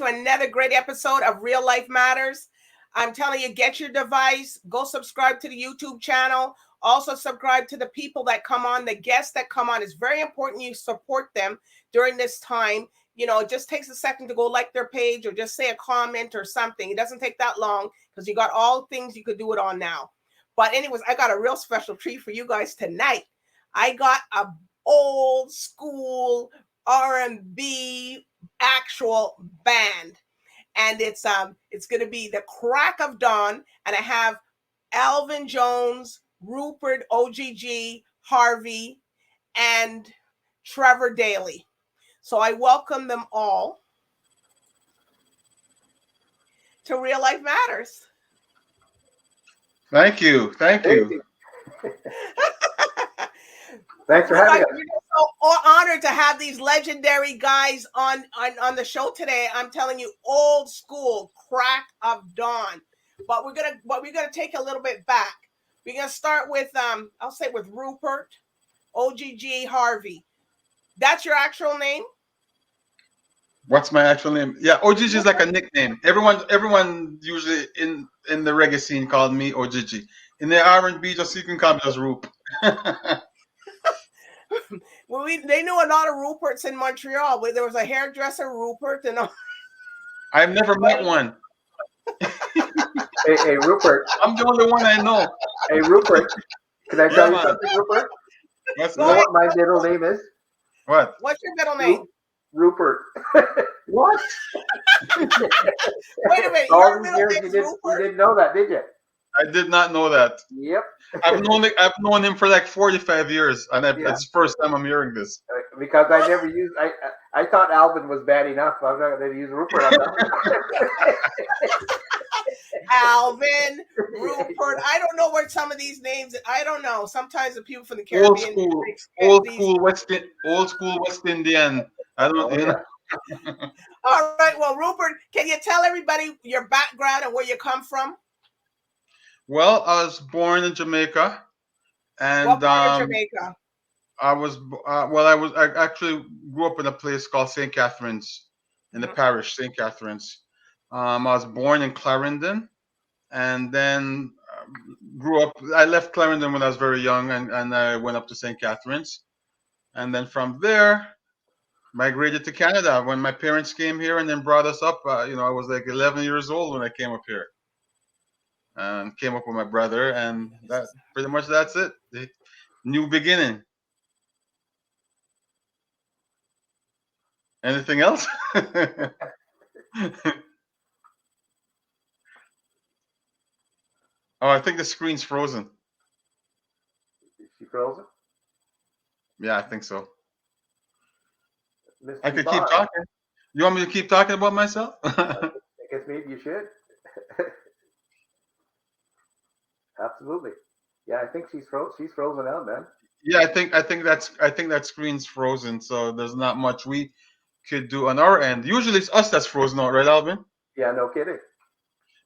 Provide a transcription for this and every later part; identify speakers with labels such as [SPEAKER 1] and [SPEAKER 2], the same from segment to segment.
[SPEAKER 1] to another great episode of Real Life Matters. I'm telling you, get your device, go subscribe to the YouTube channel. Also subscribe to the people that come on, the guests that come on. It's very important you support them during this time. You know, it just takes a second to go like their page or just say a comment or something. It doesn't take that long because you got all things you could do it on now. But anyways, I got a real special treat for you guys tonight. I got a old school R&B actual band, and it's going to be the Crack of Dawn, and I have Alvin Jones, Rupert OGG Harvey, and Trevor Daley. So I welcome them all to Real Life Matters.
[SPEAKER 2] Thank you. Thanks
[SPEAKER 1] for having us. We're so honored to have these legendary guys on the show today. I'm telling you, old school Crack of Dawn. But we're gonna take a little bit back. We're gonna start with I'll say with Rupert OGG Harvey. That's your actual name?
[SPEAKER 2] What's my actual name? Yeah, OGG is like a nickname. Everyone usually in the reggae scene called me OGG. In the R&B, just you can call me just Roop.
[SPEAKER 1] Well, they knew a lot of Ruperts in Montreal. Where there was a hairdresser Rupert, and
[SPEAKER 2] I've never met one.
[SPEAKER 3] Hey, Rupert.
[SPEAKER 2] I'm the only one I know.
[SPEAKER 3] Hey, Rupert. Can I tell you something, Rupert? You know what my middle name is?
[SPEAKER 2] What?
[SPEAKER 1] What's your middle name?
[SPEAKER 3] Rupert.
[SPEAKER 2] What?
[SPEAKER 1] Wait a minute.
[SPEAKER 3] All these years you didn't know that, did you?
[SPEAKER 2] I did not know that.
[SPEAKER 3] Yep.
[SPEAKER 2] I've known him for like 45 years, and it's the first time I'm hearing this.
[SPEAKER 3] Because I never used. I thought Alvin was bad enough. I'm not going to use Rupert.
[SPEAKER 1] Alvin, Rupert. I don't know where some of these names. I don't know. Sometimes the people from the Caribbean.
[SPEAKER 2] Old school West Indian. I don't know.
[SPEAKER 1] All right. Well, Rupert, can you tell everybody your background and where you come from?
[SPEAKER 2] Well, I was born in Jamaica, and
[SPEAKER 1] what part of Jamaica?
[SPEAKER 2] I actually grew up in a place called St. Catharines, in the parish St. Catharines. I was born in Clarendon, and then grew up. I left Clarendon when I was very young, and I went up to St. Catharines, and then from there, migrated to Canada when my parents came here and then brought us up. I was like 11 years old when I came up here. And came up with my brother, and that's it. The new beginning. Anything else? Oh, I think the screen's frozen.
[SPEAKER 3] Is she frozen?
[SPEAKER 2] Yeah, I think so.
[SPEAKER 3] Mr.
[SPEAKER 2] I could keep talking. You want me to keep talking about myself?
[SPEAKER 3] I guess maybe you should. Absolutely. Yeah, I think she's frozen out, man.
[SPEAKER 2] Yeah, I think that screen's frozen, so there's not much we could do on our end. Usually it's us that's frozen out, right, Alvin?
[SPEAKER 3] Yeah, no kidding.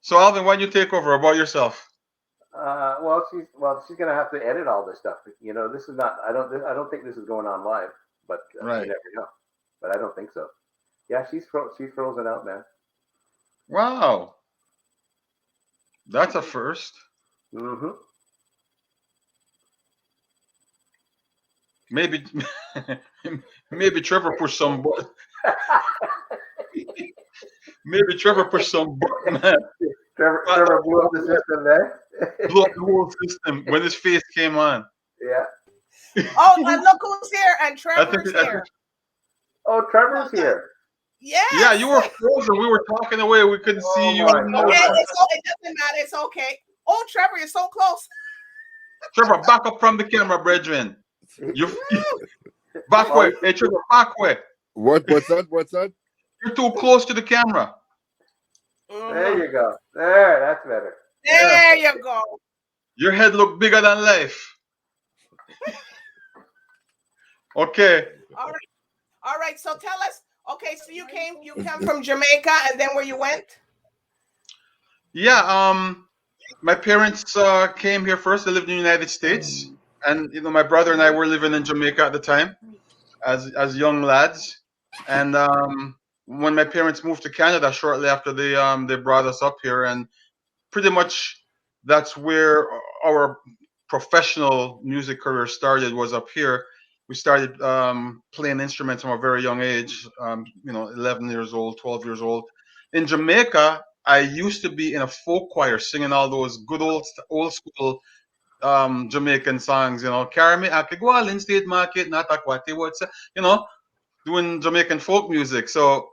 [SPEAKER 2] So Alvin, why don't you take over about yourself?
[SPEAKER 3] She's gonna have to edit all this stuff. You know, this is not. I don't think this is going on live, but
[SPEAKER 2] right.
[SPEAKER 3] You never know. But I don't think so. Yeah, she's frozen out, man.
[SPEAKER 2] Wow, that's a first.
[SPEAKER 3] Mm-hmm.
[SPEAKER 2] Maybe Trevor pushed some button. Maybe Trevor pushed some button.
[SPEAKER 3] Trevor blew up the system there.
[SPEAKER 2] Blew up the whole system when his face came on.
[SPEAKER 3] Yeah.
[SPEAKER 1] Oh, and look who's here! And Trevor's here.
[SPEAKER 3] Oh, Trevor's here.
[SPEAKER 1] Yeah.
[SPEAKER 2] Yeah, you were frozen. We were talking away. We couldn't see you.
[SPEAKER 1] Okay, it doesn't matter. It's okay. Oh, Trevor, you're so close.
[SPEAKER 2] Trevor, back up from the camera, brethren. You back way. Hey, Trevor, back way.
[SPEAKER 4] What's that?
[SPEAKER 2] You're too close to the camera.
[SPEAKER 3] There you go. There, that's better.
[SPEAKER 1] There you go.
[SPEAKER 2] Your head look bigger than life. Okay.
[SPEAKER 1] All right. So tell us. Okay, so you come from Jamaica, and then where you went?
[SPEAKER 2] Yeah. My parents came here first. They lived in the United States, and my brother and I were living in Jamaica at the time, as young lads, and when my parents moved to Canada shortly after they brought us up here, and pretty much that's where our professional music career started, was up here. We started playing instruments from a very young age, 11 years old, 12 years old. In Jamaica, I used to be in a folk choir singing all those good old school Jamaican songs, carry me Akigwal State Market, not Akwati, doing Jamaican folk music. So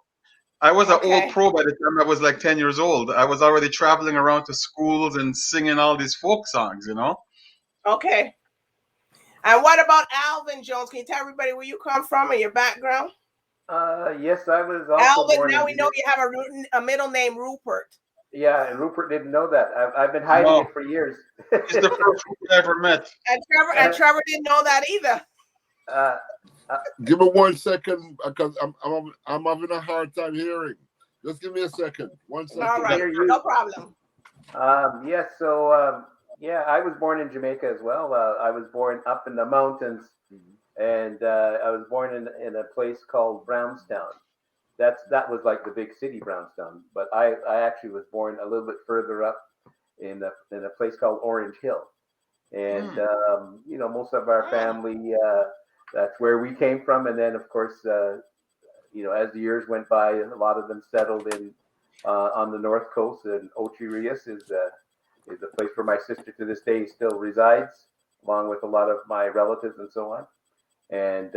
[SPEAKER 2] I was an old pro by the time I was like 10 years old. I was already traveling around to schools and singing all these folk songs,
[SPEAKER 1] Okay. And what about Alvin Jones? Can you tell everybody where you come from and your background?
[SPEAKER 3] Yes, I was also
[SPEAKER 1] Alvin,
[SPEAKER 3] born
[SPEAKER 1] now we know you have a middle name, Rupert.
[SPEAKER 3] Yeah, and Rupert didn't know that. I've been hiding it for years.
[SPEAKER 2] He's the first Rupert I ever met.
[SPEAKER 1] And Trevor didn't know that either.
[SPEAKER 4] Give me 1 second, because I'm having a hard time hearing. Just give me a second. 1 second.
[SPEAKER 1] All right, no problem.
[SPEAKER 3] Yes, so I was born in Jamaica as well. I was born up in the mountains, and I was born in a place called Brownstown. That was like the big city, Brownstown. But I actually was born a little bit further up in a place called Orange Hill, and most of our family, that's where we came from. And then of course, as the years went by, a lot of them settled in on the north coast, and Ocho Rios is a place where my sister to this day still resides, along with a lot of my relatives and so on. And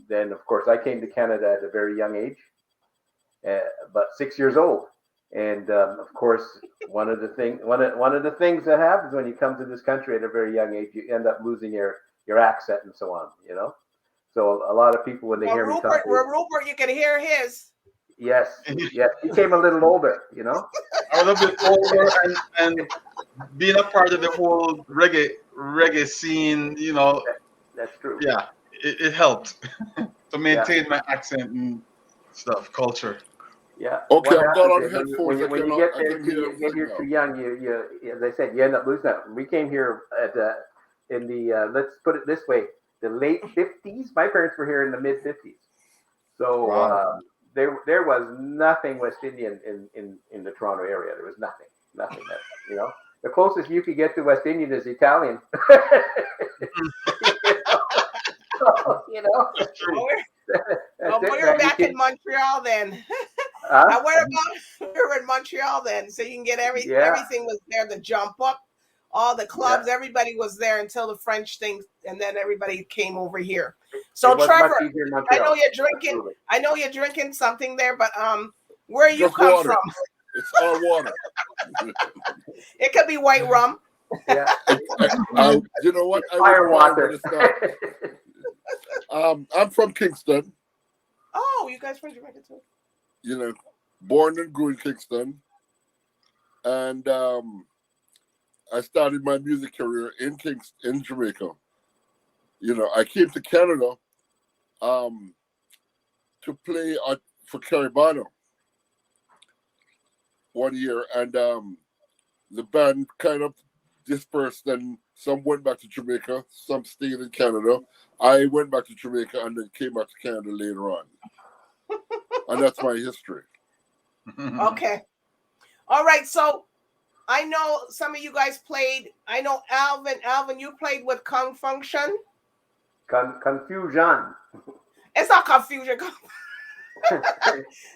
[SPEAKER 3] then of course I came to Canada at a very young age. About 6 years old, and of course, one of the things that happens when you come to this country at a very young age, you end up losing your accent and so on. So a lot of people, when they hear me talk,
[SPEAKER 1] Rupert, you can hear his.
[SPEAKER 3] Yes, he came a little older.
[SPEAKER 2] A little bit older, and being a part of the whole reggae scene.
[SPEAKER 3] That's true.
[SPEAKER 2] Yeah, it helped to maintain my accent and stuff, culture.
[SPEAKER 3] Yeah.
[SPEAKER 4] Okay, I've got on headphones.
[SPEAKER 3] When you get here too young, you as I said, you end up losing that. We came here in the let's put it this way, the late 50s. My parents were here in the mid 50s, so
[SPEAKER 2] wow.
[SPEAKER 3] There was nothing West Indian in the Toronto area. There was nothing. That the closest you could get to West Indian is Italian.
[SPEAKER 2] That's true.
[SPEAKER 1] We were back in Montreal then. And we were in Montreal then, so you can get everything was there. The jump up, all the clubs, everybody was there until the French thing, and then everybody came over here. So Trevor, I know you're drinking. Absolutely. I know you're drinking something there, but where you come
[SPEAKER 4] water.
[SPEAKER 1] from?
[SPEAKER 4] It's all water.
[SPEAKER 1] It could be white rum.
[SPEAKER 3] Yeah.
[SPEAKER 4] You know what?
[SPEAKER 3] Fire water.
[SPEAKER 4] I'm from Kingston.
[SPEAKER 1] Oh, you guys from Jamaica too?
[SPEAKER 4] Born and grew in Kingston. And I started my music career in Jamaica. I came to Canada to play for Caribano one year, and the band kind of dispersed, and some went back to Jamaica, some stayed in Canada. I went back to Jamaica and then came back to Canada later on. And that's my history.
[SPEAKER 1] Okay. All right. So I know some of you guys played. I know Alvin, you played with Kung Function.
[SPEAKER 3] Confusion.
[SPEAKER 1] It's not Confusion.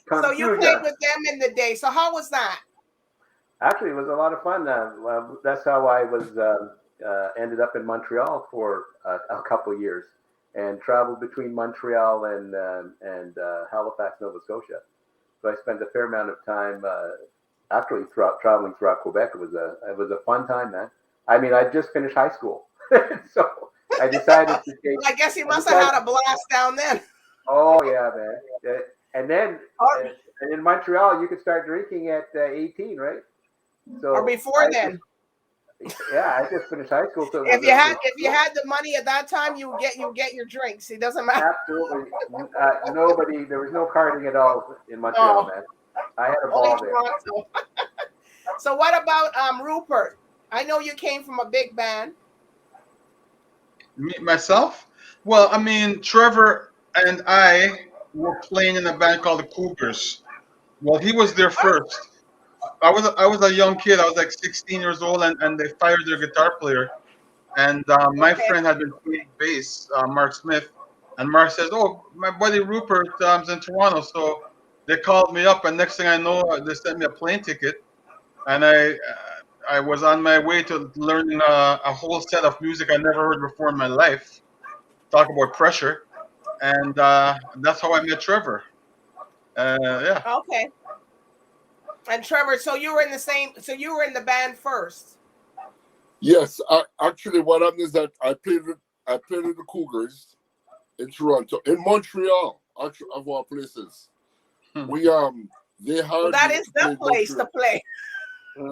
[SPEAKER 1] So you played with them in the day. So how was that?
[SPEAKER 3] Actually, it was a lot of fun. That's how I was ended up in Montreal for a couple years, and traveled between Montreal and Halifax, Nova Scotia. So I spent a fair amount of time actually traveling throughout Quebec. It was a fun time, man. I mean, I just finished high school, so I decided to take.
[SPEAKER 1] I guess you must have had a blast down there.
[SPEAKER 3] Oh yeah, man. And then and in Montreal, you could start drinking at 18, right? So
[SPEAKER 1] or before then.
[SPEAKER 3] I just finished high school. So
[SPEAKER 1] if you had the money at that time, you get your drinks. It doesn't matter.
[SPEAKER 3] Absolutely. There was no carding at all in Montreal, man. I had a ball there.
[SPEAKER 1] So what about Rupert? I know you came from a big band.
[SPEAKER 2] Myself? Well, I mean, Trevor and I were playing in a band called the Cougars. Well, he was there first. I was a young kid. I was like 16 years old, and they fired their guitar player. And my
[SPEAKER 1] Okay.
[SPEAKER 2] friend had been playing bass, Mark Smith, and Mark says, "Oh, my buddy Rupert is in Toronto." So they called me up, and next thing I know, they sent me a plane ticket, and I was on my way to learning a whole set of music I never heard before in my life. Talk about pressure, and that's how I met Trevor. Yeah.
[SPEAKER 1] Okay. And Trevor, so you were in the same. So you were in the band first.
[SPEAKER 4] Yes, actually, what happened is that I played with the Cougars in Toronto, in Montreal, actually, of all places. We they hired
[SPEAKER 1] Well, that
[SPEAKER 4] me
[SPEAKER 1] is
[SPEAKER 4] to
[SPEAKER 1] the
[SPEAKER 4] play in
[SPEAKER 1] place to
[SPEAKER 4] Montreal.
[SPEAKER 1] play.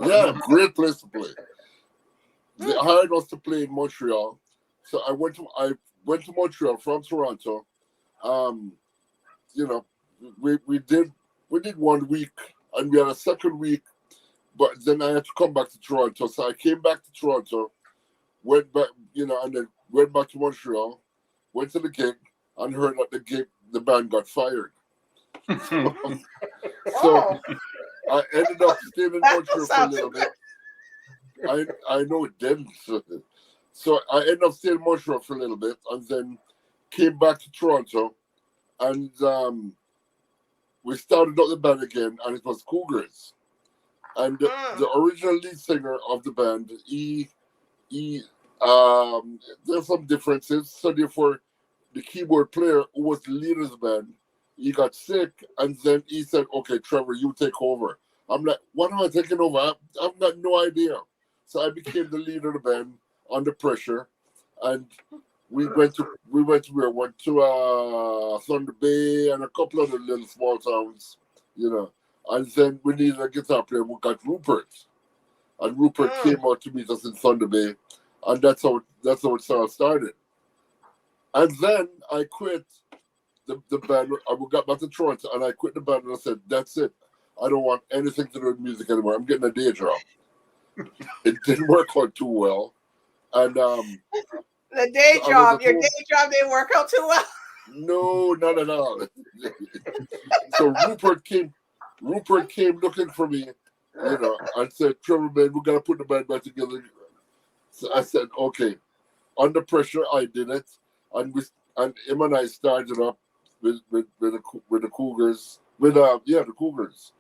[SPEAKER 4] Yeah, great place to play. They hired us to play in Montreal, so I went to Montreal from Toronto. You know, we did 1 week, and we had a second week, but then I had to come back to Toronto. So I came back to Toronto, went back, and then went back to Montreal, went to the gig, and heard that the band got fired. So
[SPEAKER 1] Oh,
[SPEAKER 4] I ended up staying in
[SPEAKER 1] that
[SPEAKER 4] Montreal for a
[SPEAKER 1] sounds
[SPEAKER 4] little
[SPEAKER 1] good.
[SPEAKER 4] bit. I know it didn't. So I ended up staying in Montreal for a little bit, and then came back to Toronto, and we started up the band again, and it was Cougars. And the original lead singer of the band, there's some differences. So therefore, the keyboard player who was the leader of the band, he got sick, and then he said, "Okay, Trevor, you take over." I'm like, "What am I taking over? I've got no idea." So I became the leader of the band under pressure, and we went to Thunder Bay and a couple other little small towns, And then we needed a guitar player. We got Rupert, and Rupert came out to meet us in Thunder Bay, and that's how it all started. And then I quit the band. I got back to Toronto, and I quit the band, and I said, "That's it. I don't want anything to do with music anymore. I'm getting a day job." It didn't work out too well, and
[SPEAKER 1] the day job, your day job didn't work out too well.
[SPEAKER 4] No, not at all. So Rupert came looking for me, and said, "Trevor, man, we gotta put the band back together." So I said, "Okay." Under pressure, I did it, and him and I started up with the Cougars, the Cougars,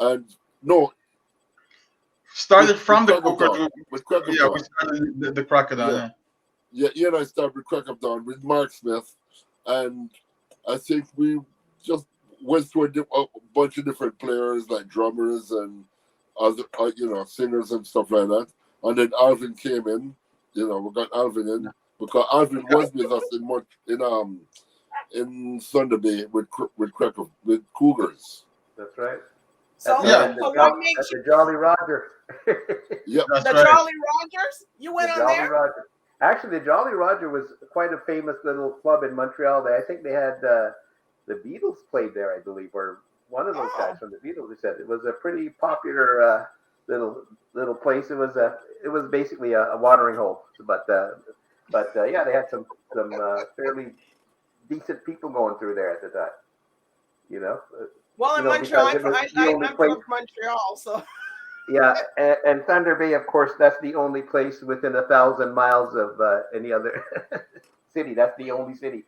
[SPEAKER 4] and no.
[SPEAKER 2] Started from the Cougars.
[SPEAKER 4] With Crack of
[SPEAKER 2] Yeah,
[SPEAKER 4] Dawn.
[SPEAKER 2] we started the Crack of Dawn.
[SPEAKER 4] Yeah, he and I started with Crack of Dawn with Mark Smith, and I think we just went through a bunch of different players, like drummers and other, singers and stuff like that. And then Alvin came in. We got Alvin in because Alvin was with us in Thunder Bay with Cougars.
[SPEAKER 3] That's right.
[SPEAKER 1] So, what makes
[SPEAKER 3] you the Jolly Roger?
[SPEAKER 4] Yep,
[SPEAKER 2] that's
[SPEAKER 1] the
[SPEAKER 2] right.
[SPEAKER 1] Jolly Rogers? You went on there?
[SPEAKER 3] Roger. Actually, the Jolly Roger was quite a famous little club in Montreal. I think they had the Beatles played there, I believe, or one of those guys from the Beatles. They said it was a pretty popular little place. It was basically a watering hole, but yeah, they had some fairly decent people going through there at the time.
[SPEAKER 1] Well, in Montreal, I'm from Montreal, so.
[SPEAKER 3] Yeah, and Thunder Bay, of course, that's the only place within 1,000 miles of any other city. That's the only city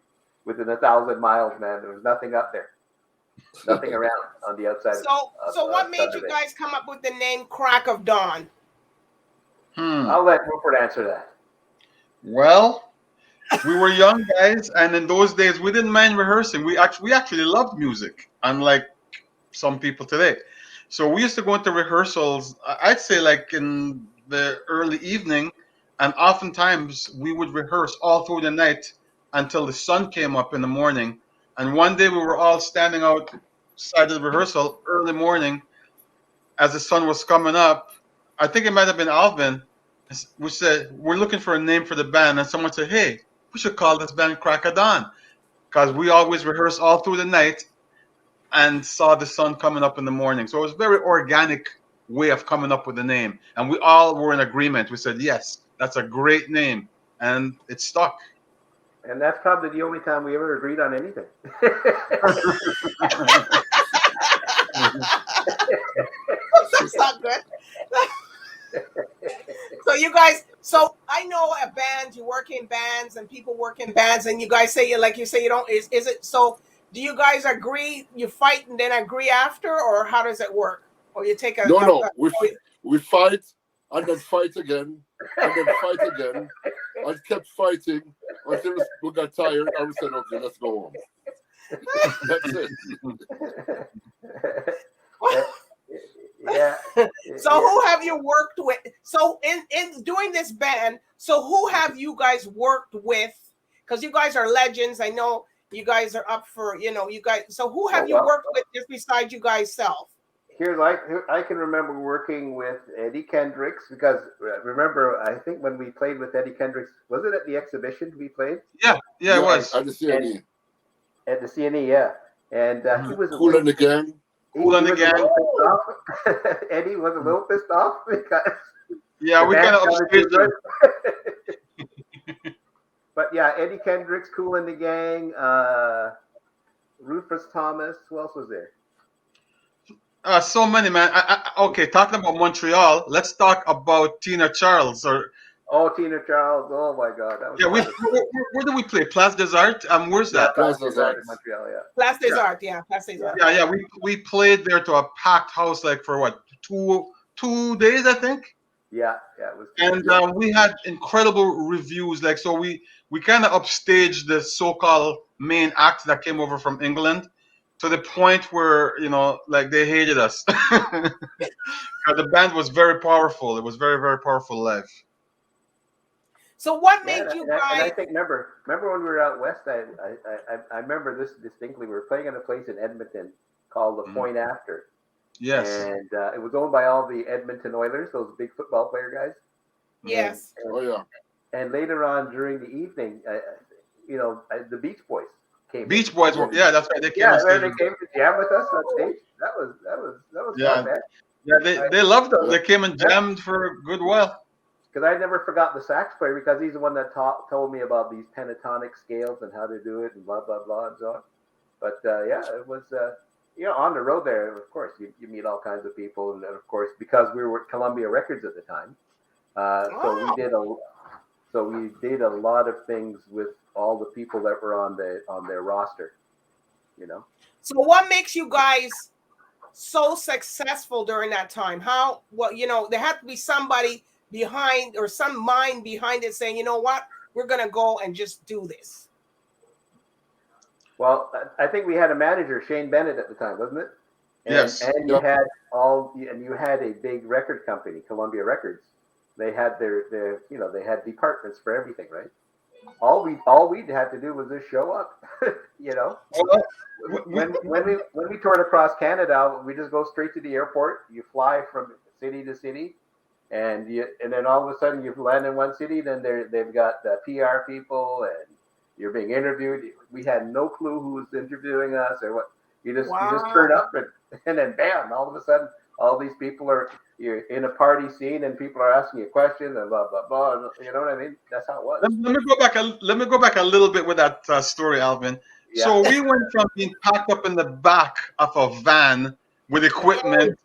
[SPEAKER 3] within 1,000 miles, man. There was nothing up there, nothing around on the outside.
[SPEAKER 1] So what made you guys come up with the name Crack of Dawn?
[SPEAKER 3] I'll let Rupert answer that.
[SPEAKER 2] Well, we were young guys, and in those days, we didn't mind rehearsing. We actually loved music, unlike some people today. So we used to go into rehearsals, I'd say like in the early evening, and oftentimes we would rehearse all through the night until the sun came up in the morning. And one day we were all standing outside of the rehearsal early morning as the sun was coming up. I think it might have been Alvin. We said, "We're looking for a name for the band." And someone said, "Hey, we should call this band Crack of Dawn," because we always rehearsed all through the night and saw the sun coming up in the morning. So it was a very organic way of coming up with the name. And we all were in agreement. We said, yes, that's a great name. And it stuck.
[SPEAKER 3] And that's probably the only time we ever agreed on anything.
[SPEAKER 1] That's not good. So you guys, so I know a band, you work in bands and people work in bands, and you guys say you don't, is it so? Do you guys agree, you fight and then agree after, or how does it work? Or you take a
[SPEAKER 4] No, we fight and then fight again and then fight again and kept fighting until we got tired and we said, okay, let's go home. That's it.
[SPEAKER 3] Yeah.
[SPEAKER 1] So who have you worked with? So in doing this band, so who have you guys worked with? Because you guys are legends. I know you guys are up for, you guys. So who have you worked with just besides you guys self?
[SPEAKER 3] I can remember working with Eddie Kendricks, because remember, I think when we played with Eddie Kendricks, was it at the exhibition we played?
[SPEAKER 2] Yeah, it was.
[SPEAKER 4] At the CNE.
[SPEAKER 3] At the CNE, yeah. And he was
[SPEAKER 4] Cool in the Gang.
[SPEAKER 3] Eddie was a little pissed off because
[SPEAKER 2] we kind of upstaged him.
[SPEAKER 3] But yeah, Eddie Kendricks, Cool in the Gang, Rufus Thomas. Who else was there?
[SPEAKER 2] So many, man. Okay, talking about Montreal, let's talk about Tina Charles.
[SPEAKER 3] Tina Charles. Oh my God, that was
[SPEAKER 2] where do we play? Place des Arts. Where's that?
[SPEAKER 3] Place des Arts in Montreal. Yeah.
[SPEAKER 1] Place des Arts. Yeah, Place des Arts.
[SPEAKER 2] Yeah. We played there to a packed house, like for what, 2 days, I think.
[SPEAKER 3] Yeah, it was.
[SPEAKER 2] And we had incredible reviews. Like, so we kind of upstaged the so-called main act that came over from England, to the point where, like, they hated us. The band was very powerful. It was very, very powerful live.
[SPEAKER 1] So what made you guys?
[SPEAKER 3] And I think remember when we were out west, I remember this distinctly. We were playing at a place in Edmonton called the Point After.
[SPEAKER 2] Yes.
[SPEAKER 3] And it was owned by all the Edmonton Oilers, those big football player guys.
[SPEAKER 1] Yes.
[SPEAKER 3] And later on during the evening, the Beach Boys came.
[SPEAKER 2] Beach Boys were, that's right. They came.
[SPEAKER 3] Yeah, they came to jam with us on stage. That was fun, man.
[SPEAKER 2] Yeah, they loved us. They came and jammed for a good while.
[SPEAKER 3] Because I never forgot the sax player, because he's the one that told me about these pentatonic scales and how to do it and blah blah blah and so on. But it was on the road there. Of course, you meet all kinds of people, and of course, because we were at Columbia Records at the time, so we did a lot of things with all the people that were on their roster.
[SPEAKER 1] So what makes you guys so successful during that time? There had to be somebody behind, or some mind behind it, saying, you know what, we're gonna go and just do this.
[SPEAKER 3] Well, I think we had a manager, Shane Bennett, at the time, wasn't it?
[SPEAKER 2] Yes.
[SPEAKER 3] And you had a big record company, Columbia Records. They had their they had departments for everything, right? All we'd have to do was just show up, When we toured across Canada, we just go straight to the airport. You fly from city to city, and then all of a sudden you land in one city. Then they've got the PR people, and you're being interviewed. We had no clue who was interviewing us or what. You just turn up, and then bam! All of a sudden, all these people you're in a party scene, and people are asking you questions and blah blah blah. You know what I mean? That's how it was.
[SPEAKER 2] Let me go back a little bit with that story, Alvin. Yeah. So we went from being packed up in the back of a van with equipment,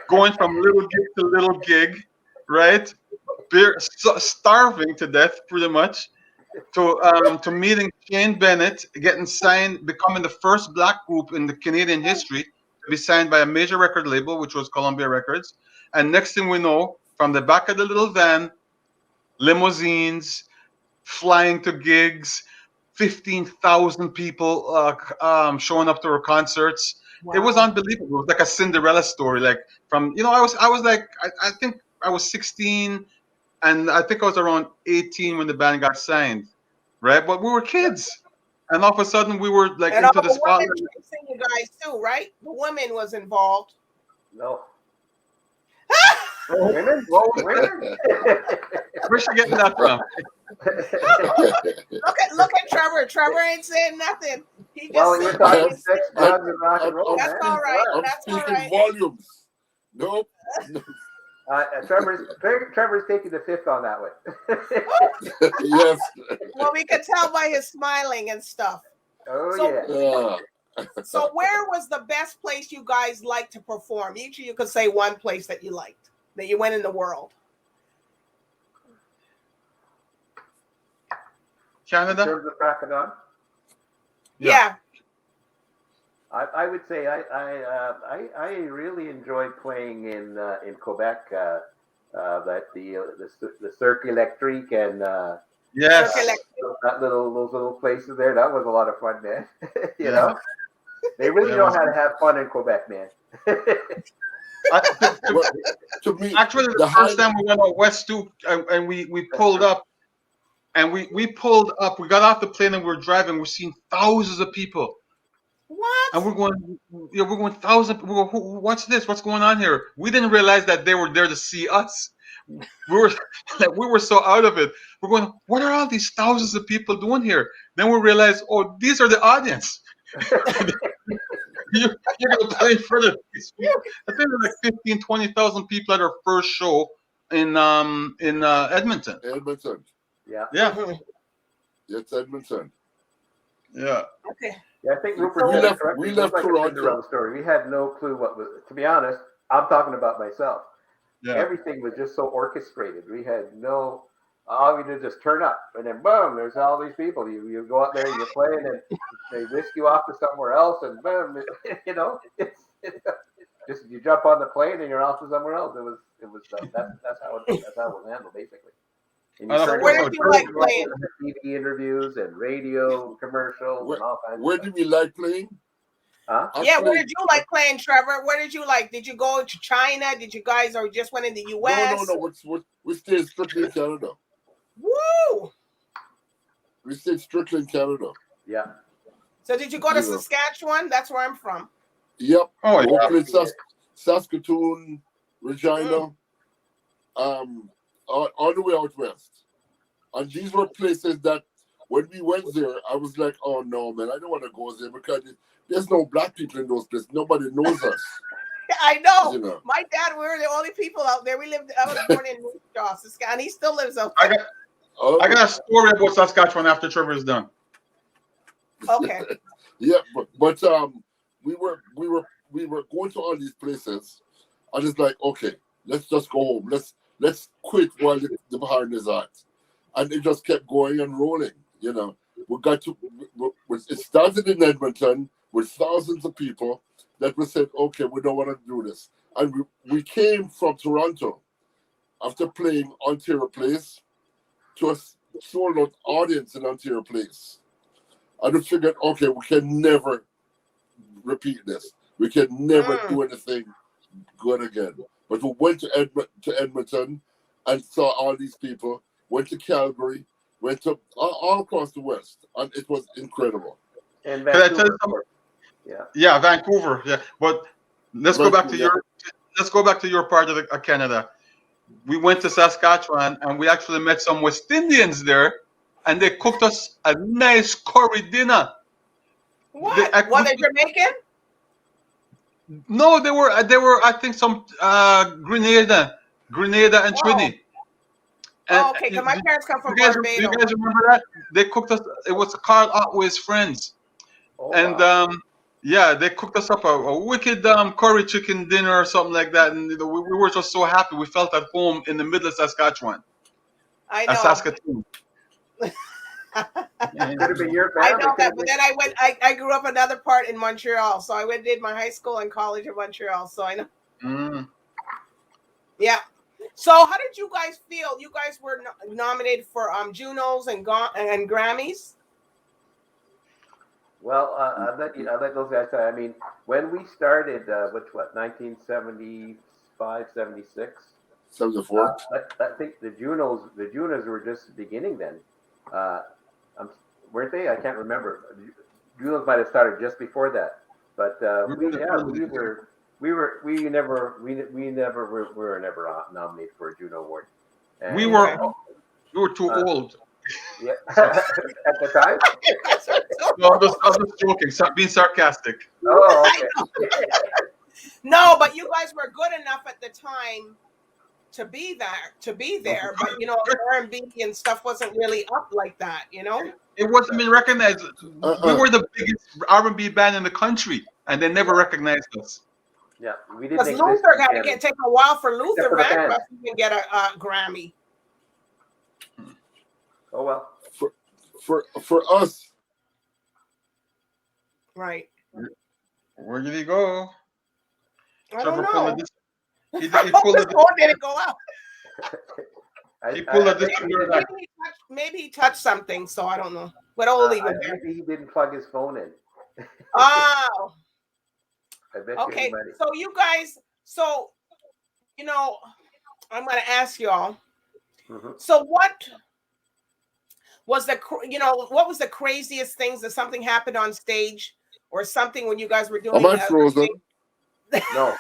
[SPEAKER 2] going from little gig to little gig, right? Starving to death, pretty much, to meeting Shane Bennett, getting signed, becoming the first black group in the Canadian history to be signed by a major record label, which was Columbia Records. And next thing we know, from the back of the little van, limousines, flying to gigs, 15,000 people showing up to our concerts. Wow. It was unbelievable. It was like a Cinderella story. Like from, I was like, I think I was 16, and I think I was around 18 when the band got signed, right? But we were kids, and all of a sudden we were like into the spotlight.
[SPEAKER 1] And you guys too, right? The women was involved.
[SPEAKER 3] No.
[SPEAKER 1] Women?
[SPEAKER 2] Where's she getting that from?
[SPEAKER 1] Look at Trevor. Trevor ain't saying nothing. He just
[SPEAKER 3] you're talking sex, drugs, and rock and roll.
[SPEAKER 1] That's all right.
[SPEAKER 4] I'm speaking volumes. Nope.
[SPEAKER 3] Trevor's taking the fifth on that one.
[SPEAKER 4] Yes.
[SPEAKER 1] Well, we could tell by his smiling and stuff.
[SPEAKER 3] Oh
[SPEAKER 1] So-
[SPEAKER 3] yeah.
[SPEAKER 1] So where was the best place you guys liked to perform? Each of you could say one place that you liked, that you went in the world.
[SPEAKER 3] In
[SPEAKER 2] Canada.
[SPEAKER 3] terms of Crocodile,
[SPEAKER 1] Yeah.
[SPEAKER 3] I would say I really enjoyed playing in Quebec. That the Cirque Electrique and
[SPEAKER 2] Yes.
[SPEAKER 1] Cirque Electrique.
[SPEAKER 3] those little places there. That was a lot of fun, man. you
[SPEAKER 2] Yeah.
[SPEAKER 3] know, they really
[SPEAKER 2] Yeah,
[SPEAKER 3] know
[SPEAKER 2] it was-
[SPEAKER 3] how to have fun in Quebec, man.
[SPEAKER 4] Well, to me,
[SPEAKER 2] Actually, the first time we went out west too, and we pulled up, and we pulled up. We got off the plane and we were driving. We're seeing thousands of people,
[SPEAKER 1] What?
[SPEAKER 2] and we're going thousands. What's this? What's going on here? We didn't realize that they were there to see us. We were we were so out of it. We're going, what are all these thousands of people doing here? Then we realized, oh, these are the audience. You're going to play in front of these people. I think there were like 15, 20,000 people at our first show in Edmonton.
[SPEAKER 4] Edmonton.
[SPEAKER 3] Yeah.
[SPEAKER 2] Yeah,
[SPEAKER 1] Mhm.
[SPEAKER 4] Yes, Edmonton.
[SPEAKER 2] yeah.
[SPEAKER 1] Okay.
[SPEAKER 3] Yeah, I think Rupert
[SPEAKER 4] We
[SPEAKER 3] said it
[SPEAKER 4] left-
[SPEAKER 3] correctly.
[SPEAKER 4] we
[SPEAKER 3] It was
[SPEAKER 4] left
[SPEAKER 3] like a
[SPEAKER 4] Toronto.
[SPEAKER 3] Cinderella story. We had no clue what was. To be honest, I'm talking about myself.
[SPEAKER 2] Yeah.
[SPEAKER 3] Everything was just so orchestrated. We had no. All we did was just turn up, and then boom, there's all these people. You go out there, you play, and then they whisk you off to somewhere else, and boom, you know, it's just you jump on the plane and you're off to somewhere else. It was that's how it was handled basically. And
[SPEAKER 2] I know.
[SPEAKER 3] turn
[SPEAKER 1] Where
[SPEAKER 3] it
[SPEAKER 1] did you like
[SPEAKER 3] on
[SPEAKER 1] playing?
[SPEAKER 3] TV interviews and radio commercials and all kinds
[SPEAKER 4] Where
[SPEAKER 3] of
[SPEAKER 4] do
[SPEAKER 3] stuff.
[SPEAKER 4] we like playing?
[SPEAKER 3] Huh?
[SPEAKER 4] I
[SPEAKER 1] Yeah, where
[SPEAKER 4] played-
[SPEAKER 1] did you like playing, Trevor? Where did you like? Did you go to China? Did you guys, or just went in the U.S.?
[SPEAKER 4] No. We stayed strictly in Canada.
[SPEAKER 1] Woo!
[SPEAKER 4] We stayed strictly in Canada.
[SPEAKER 3] Yeah.
[SPEAKER 1] So did you go to
[SPEAKER 4] Yeah.
[SPEAKER 1] Saskatchewan? That's where I'm from.
[SPEAKER 4] Yep.
[SPEAKER 2] Oh,
[SPEAKER 4] We
[SPEAKER 2] yeah.
[SPEAKER 4] played Saskatoon, Regina, all the way out west. And these were places that when we went there, I was like, oh no, man, I don't want to go there because there's no black people in those places. Nobody knows us.
[SPEAKER 1] I know.
[SPEAKER 4] You know.
[SPEAKER 1] My dad, we were the only people out there. I was born in Moose Jaw, Saskatchewan. He still lives out
[SPEAKER 2] I
[SPEAKER 1] there.
[SPEAKER 2] got
[SPEAKER 4] Oh,
[SPEAKER 2] I got a story about Saskatchewan after Trevor's done.
[SPEAKER 1] Okay.
[SPEAKER 4] Yeah, but we were going to all these places, and it's like, okay, let's just go home. Let's quit while the behind is hot, and it just kept going and rolling. You know, it started in Edmonton with thousands of people that we said, okay, we don't want to do this, and we came from Toronto after playing Ontario Place to a sold out audience in Ontario Place. I just figured, okay, we can never repeat this. We can never do anything good again. But we went to Edmonton and saw all these people, went to Calgary, went to all across the West, and it was incredible.
[SPEAKER 3] And
[SPEAKER 2] Can I tell you
[SPEAKER 3] Vancouver.
[SPEAKER 2] something?
[SPEAKER 3] Yeah.
[SPEAKER 2] Yeah, Vancouver. Yeah, but let's go back to
[SPEAKER 4] Vancouver.
[SPEAKER 2] let's go back to your part of Canada. We went to Saskatchewan and we actually met some West Indians there, and they cooked us a nice curry dinner.
[SPEAKER 1] What?
[SPEAKER 2] They-
[SPEAKER 1] What, they're Jamaican?
[SPEAKER 2] No, they were I think some Grenada and Trini.
[SPEAKER 1] Oh, okay, because my parents come from
[SPEAKER 2] Do you
[SPEAKER 1] Barbados.
[SPEAKER 2] guys remember that? They cooked us. It was Carl Otway's friends.
[SPEAKER 3] Oh,
[SPEAKER 2] And
[SPEAKER 3] wow.
[SPEAKER 2] yeah, they cooked us up a wicked curry chicken dinner or something like that, and we were just so happy. We felt at home in the middle of Saskatchewan,
[SPEAKER 1] I
[SPEAKER 2] at
[SPEAKER 1] know.
[SPEAKER 2] Saskatoon.
[SPEAKER 3] Could have been your
[SPEAKER 1] I
[SPEAKER 3] family.
[SPEAKER 1] know
[SPEAKER 3] could
[SPEAKER 1] that,
[SPEAKER 3] have
[SPEAKER 1] but
[SPEAKER 3] been-
[SPEAKER 1] then I grew up another part in Montreal, so I did my high school and college in Montreal, so I know.
[SPEAKER 2] Mm.
[SPEAKER 1] Yeah. So how did you guys feel? You guys were nominated for Junos and Grammys.
[SPEAKER 3] Well, I'll let those guys say. I mean, when we started, 1975, 76?
[SPEAKER 4] 74.
[SPEAKER 3] I think the Junos were just beginning then. Weren't they? I can't remember. Junos might have started just before that. But we never were never nominated for a Juno Award. And,
[SPEAKER 2] We were too old.
[SPEAKER 3] Yeah. At the time.
[SPEAKER 2] No, I'm just joking. Being sarcastic.
[SPEAKER 3] Oh, okay.
[SPEAKER 1] No, but you guys were good enough at the time to be there, but you know, R&B and stuff wasn't really up like that, you know.
[SPEAKER 2] It wasn't being recognized. We were the biggest R&B band in the country, and they never recognized us.
[SPEAKER 3] Yeah, we didn't
[SPEAKER 1] Because
[SPEAKER 3] exist.
[SPEAKER 1] Luther got to take a while for Luther
[SPEAKER 3] for the fans.
[SPEAKER 1] Vandross to even get a Grammy.
[SPEAKER 3] Oh well.
[SPEAKER 4] For us,
[SPEAKER 1] Right.
[SPEAKER 2] Where did he go?
[SPEAKER 1] I don't know.
[SPEAKER 2] He
[SPEAKER 1] His
[SPEAKER 2] pulled it.
[SPEAKER 1] phone didn't go out.
[SPEAKER 2] He pulled a
[SPEAKER 1] Maybe he touched something, so I don't know. But I'll leave it there.
[SPEAKER 3] Maybe he didn't plug his phone in.
[SPEAKER 1] Oh.
[SPEAKER 3] I bet
[SPEAKER 1] Okay,
[SPEAKER 3] you
[SPEAKER 1] so you guys, you know, I'm going to ask y'all.
[SPEAKER 3] Mm-hmm.
[SPEAKER 1] So what was what was the craziest things that something happened on stage or something when you guys were doing?
[SPEAKER 4] Am I frozen?
[SPEAKER 3] No.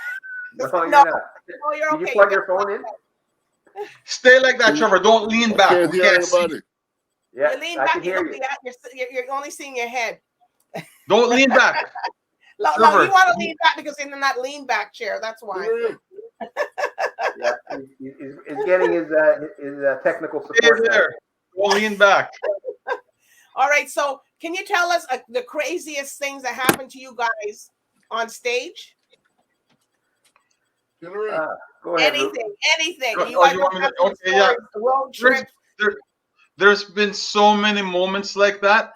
[SPEAKER 3] No, you're
[SPEAKER 1] No.
[SPEAKER 3] not.
[SPEAKER 1] Oh, you're okay.
[SPEAKER 3] Did you plug your phone in?
[SPEAKER 2] Stay like that, Trevor. Don't lean back.
[SPEAKER 4] Can't
[SPEAKER 2] We
[SPEAKER 4] hear
[SPEAKER 2] can't see.
[SPEAKER 4] anybody.
[SPEAKER 3] Yeah,
[SPEAKER 1] You lean
[SPEAKER 3] I
[SPEAKER 1] back.
[SPEAKER 3] can hear you.
[SPEAKER 1] You're only seeing your head.
[SPEAKER 2] Don't lean back.
[SPEAKER 1] No, you want to lean back because in that lean back chair. That's why.
[SPEAKER 3] Yeah, he's getting his technical support.
[SPEAKER 2] Stay there. Don't lean back.
[SPEAKER 1] All right. So, can you tell us the craziest things that happened to you guys on stage?
[SPEAKER 3] Go ahead.
[SPEAKER 1] Anything.
[SPEAKER 2] Oh,
[SPEAKER 1] You guys
[SPEAKER 2] you want me to-
[SPEAKER 1] have
[SPEAKER 2] okay, yeah.
[SPEAKER 1] road trips.
[SPEAKER 2] There's been so many moments like that.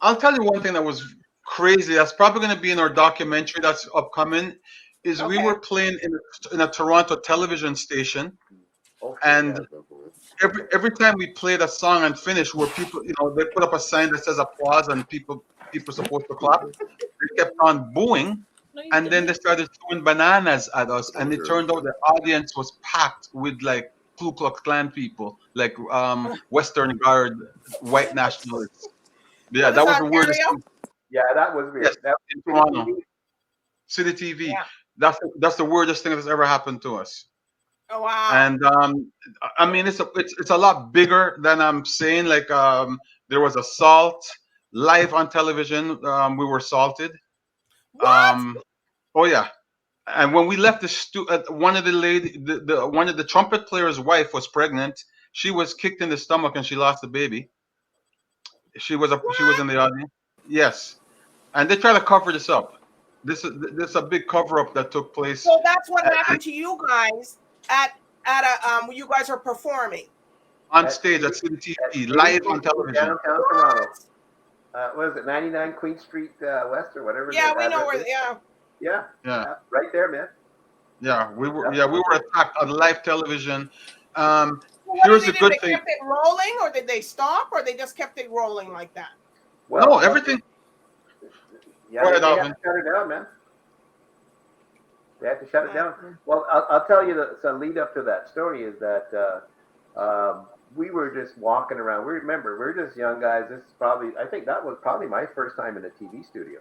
[SPEAKER 2] I'll tell you one thing that was crazy. That's probably going to be in our documentary that's upcoming. Is we were playing in a Toronto television station, and every time we played a song and finished, where people, they put up a sign that says applause and people supposed to clap. They kept on booing. And then they started throwing bananas at us, and it turned out the audience was packed with like Ku Klux Klan people, like Western Guard, white nationalists. Yeah, that was the weirdest thing.
[SPEAKER 3] Yeah, that was weird.
[SPEAKER 2] Yes,
[SPEAKER 3] that
[SPEAKER 2] in Toronto, City TV.
[SPEAKER 1] Yeah.
[SPEAKER 2] That's the weirdest thing that's ever happened to us.
[SPEAKER 1] Oh wow!
[SPEAKER 2] And I mean, it's a lot bigger than I'm saying. Like there was assault live on television. We were assaulted.
[SPEAKER 1] What?
[SPEAKER 2] Oh yeah, and when we left one of the trumpet player's wife was pregnant. She was kicked in the stomach and she lost the baby. She was in the audience. Yes, and they try to cover this up. This is a big cover up that took place.
[SPEAKER 1] So that's what happened to you guys at when you guys were performing
[SPEAKER 2] on stage at City TV, live on television.
[SPEAKER 3] Downtown Toronto. What is it, 99 Queen Street West or whatever?
[SPEAKER 1] Yeah, we know where.
[SPEAKER 3] Yeah.
[SPEAKER 2] Yeah.
[SPEAKER 3] Right there, man.
[SPEAKER 2] Yeah, we were attacked on live television.
[SPEAKER 1] Here's the good thing. Kept it rolling, or did they stop, or they just kept it rolling like that?
[SPEAKER 2] Well, no, everything.
[SPEAKER 3] Yeah, they had to shut it down, man. They had to shut it down. Well, I'll tell you the lead up to that story is that we were just walking around. We're just young guys. I think that was probably my first time in a TV studio.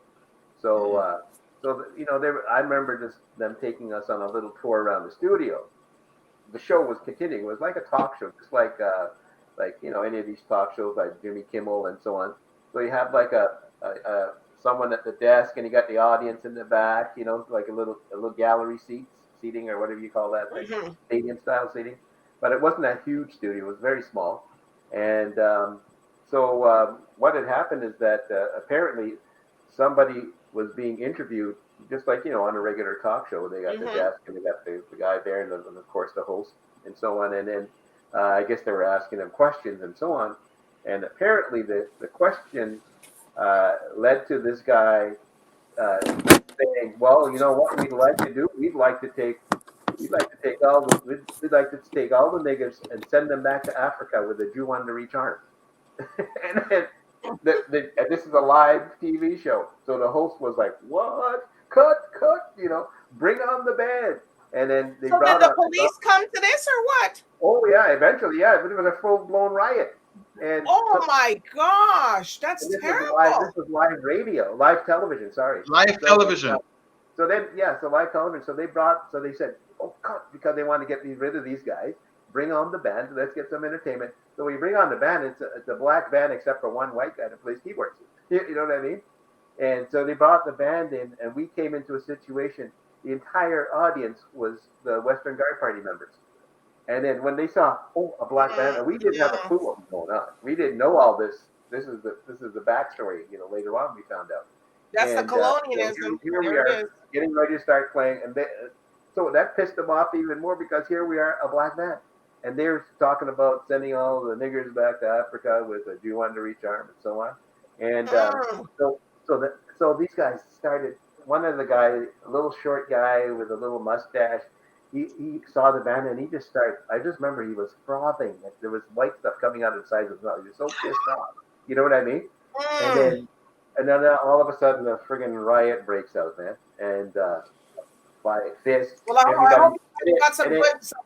[SPEAKER 3] So, I remember just them taking us on a little tour around the studio. The show was continuing. It was like a talk show, just like any of these talk shows like Jimmy Kimmel and so on. So you have like a someone at the desk, and you got the audience in the back, like a little gallery seating or whatever you call that, like stadium style seating. But it wasn't a huge studio; it was very small. And so what had happened is that apparently somebody was being interviewed, just like on a regular talk show. They got the desk, and they got the guy there, and of course the host, and so on. And then I guess they were asking them questions and so on. And apparently the question led to this guy saying, "Well, you know what we'd like to do? We'd like to take all the niggas and send them back to Africa with a Jew under each arm." And then this is a live TV show, so the host was like, "What? Cut! Bring on the band." And then did
[SPEAKER 1] the police come to this or what?
[SPEAKER 3] Oh yeah, eventually, yeah, it was a full blown riot. And
[SPEAKER 1] my gosh, that's terrible.
[SPEAKER 3] This was live radio, live television. Sorry,
[SPEAKER 2] television.
[SPEAKER 3] So live television. So they said, "Oh, cut," because they wanted to get rid of these guys. Bring on the band. Let's get some entertainment. So we bring on the band. It's a black band except for one white guy that plays keyboards. You know what I mean? And so they brought the band in, and we came into a situation. The entire audience was the Western Guard Party members, And then when they saw a black band, and we didn't have a clue what was going on. We didn't know all this. This is the backstory. Later on we found out.
[SPEAKER 1] That's the
[SPEAKER 3] And,
[SPEAKER 1] colonialism.
[SPEAKER 3] here we
[SPEAKER 1] There it
[SPEAKER 3] are
[SPEAKER 1] is.
[SPEAKER 3] getting ready to start playing, and so that pissed them off even more because here we are, a black band, and they're talking about sending all the niggers back to Africa with a Jew under each arm and so on. And so these guys started. One of the guys, a little short guy with a little mustache, he saw the band and he just started. I just remember he was frothing. There was white stuff coming out of the sides of his mouth. He was so pissed off. You know what I mean? And then all of a sudden, a friggin' riot breaks out, man. And by fist.
[SPEAKER 1] Well, I hope you got some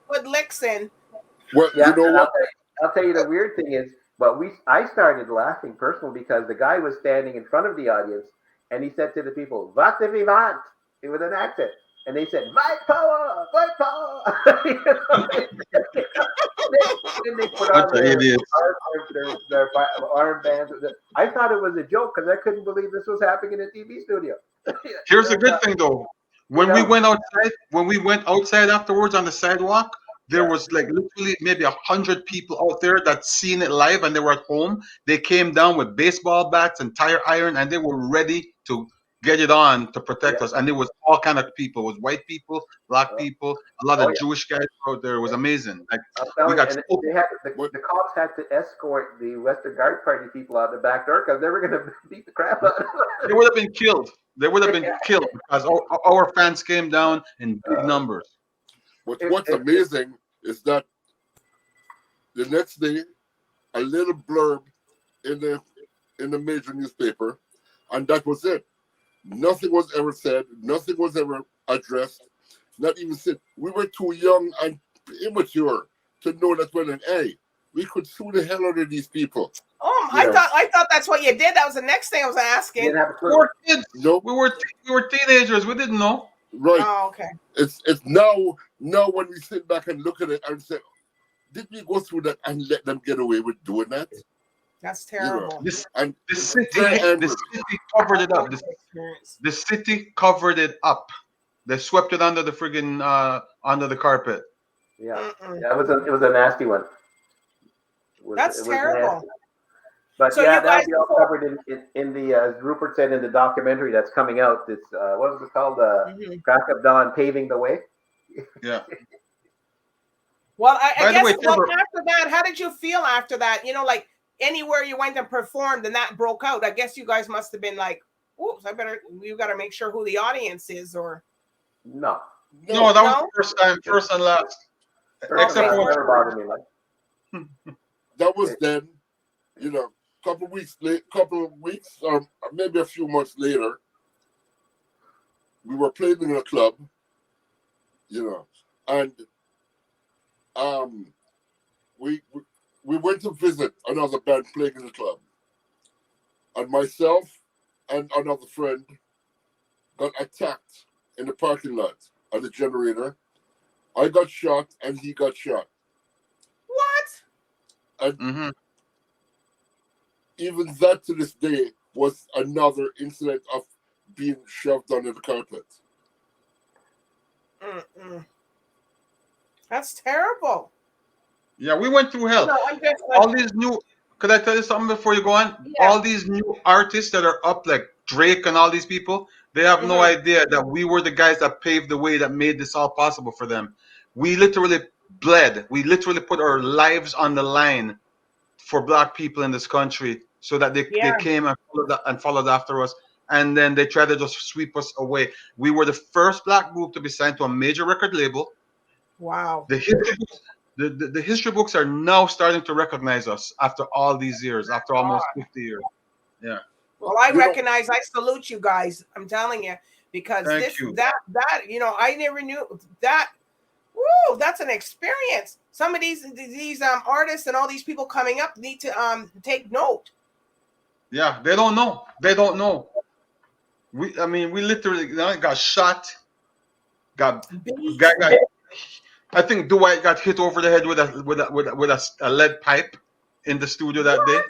[SPEAKER 1] good licks in.
[SPEAKER 4] Well,
[SPEAKER 3] yeah,
[SPEAKER 4] you know what?
[SPEAKER 3] I'll tell you the weird thing is, I started laughing personally because the guy was standing in front of the audience and he said to the people, "What do we want?" with an accent. And they said, "White power, white power." Then they put on their armbands. I thought it was a joke because I couldn't believe this was happening in a TV studio.
[SPEAKER 2] Here's the good thing though. When we went outside afterwards on the sidewalk, there was like literally maybe 100 people out there that seen it live and they were at home. They came down with baseball bats and tire iron and they were ready to get it on to protect us. And it was all kind of people. It was white people, black people, a lot of Jewish guys out there. It was amazing. Like we got
[SPEAKER 3] the cops had to escort the Western Guard Party people out the back door because they were going to beat the crap out of them.
[SPEAKER 2] They would have been killed. They would have been killed because our fans came down in big numbers.
[SPEAKER 4] What's amazing is that the next day, a little blurb in the major newspaper, and that was it. Nothing was ever said. Nothing was ever addressed. Not even said. We were too young and immature to know that when we could sue the hell out of these people.
[SPEAKER 1] Oh, I thought that's what you did. That was the next thing I was asking.
[SPEAKER 2] We were kids. Nope. We were teenagers. We didn't know.
[SPEAKER 4] Right.
[SPEAKER 1] Oh, okay.
[SPEAKER 4] It's now when we sit back and look at it and say, did we go through that and let them get away with doing that?
[SPEAKER 1] That's terrible.
[SPEAKER 2] The city covered it up. The city covered it up. They swept it under the friggin' under the carpet.
[SPEAKER 3] Yeah, it was a nasty one.
[SPEAKER 1] That's terrible.
[SPEAKER 3] Nasty. But so that'll be all covered in the as Rupert said in the documentary that's coming out. It's what was it called? Crack of Dawn, Paving the Way.
[SPEAKER 2] Yeah.
[SPEAKER 1] Well, I guess after that, how did you feel after that? Like anywhere you went and performed and that broke out, I guess you guys must have been like, "Oops, you got to make sure who the audience is," or
[SPEAKER 3] no,
[SPEAKER 2] that was the first time, first and last.
[SPEAKER 3] Except for never bothered me like.
[SPEAKER 4] That was then, couple of weeks or maybe a few months later, we were playing in a club, and we went to visit another band playing in the club, and myself and another friend got attacked in the parking lot at the generator. I got shot and he got shot.
[SPEAKER 1] What?
[SPEAKER 4] And even that to this day was another incident of being shoved under the carpet.
[SPEAKER 1] That's terrible.
[SPEAKER 2] Yeah, we went through hell. All these new. Could I tell you something before you go on? Yeah. All these new artists that are up, like Drake and all these people, they have no idea that we were the guys that paved the way, that made this all possible for them. We literally bled. We literally put our lives on the line for black people in this country, so that they came and followed after us, and then they tried to just sweep us away. We were the first black group to be signed to a major record label.
[SPEAKER 1] Wow.
[SPEAKER 2] The history books are now starting to recognize us after all these years, after almost 50 years. Yeah.
[SPEAKER 1] Well, I recognize. I salute you guys. I'm telling you, because that I never knew that. Woo, that's an experience. Some of these artists and all these people coming up need to take note.
[SPEAKER 2] Yeah, they don't know. They don't know. We literally got shot. I think Dwight got hit over the head with a lead pipe in the studio that day.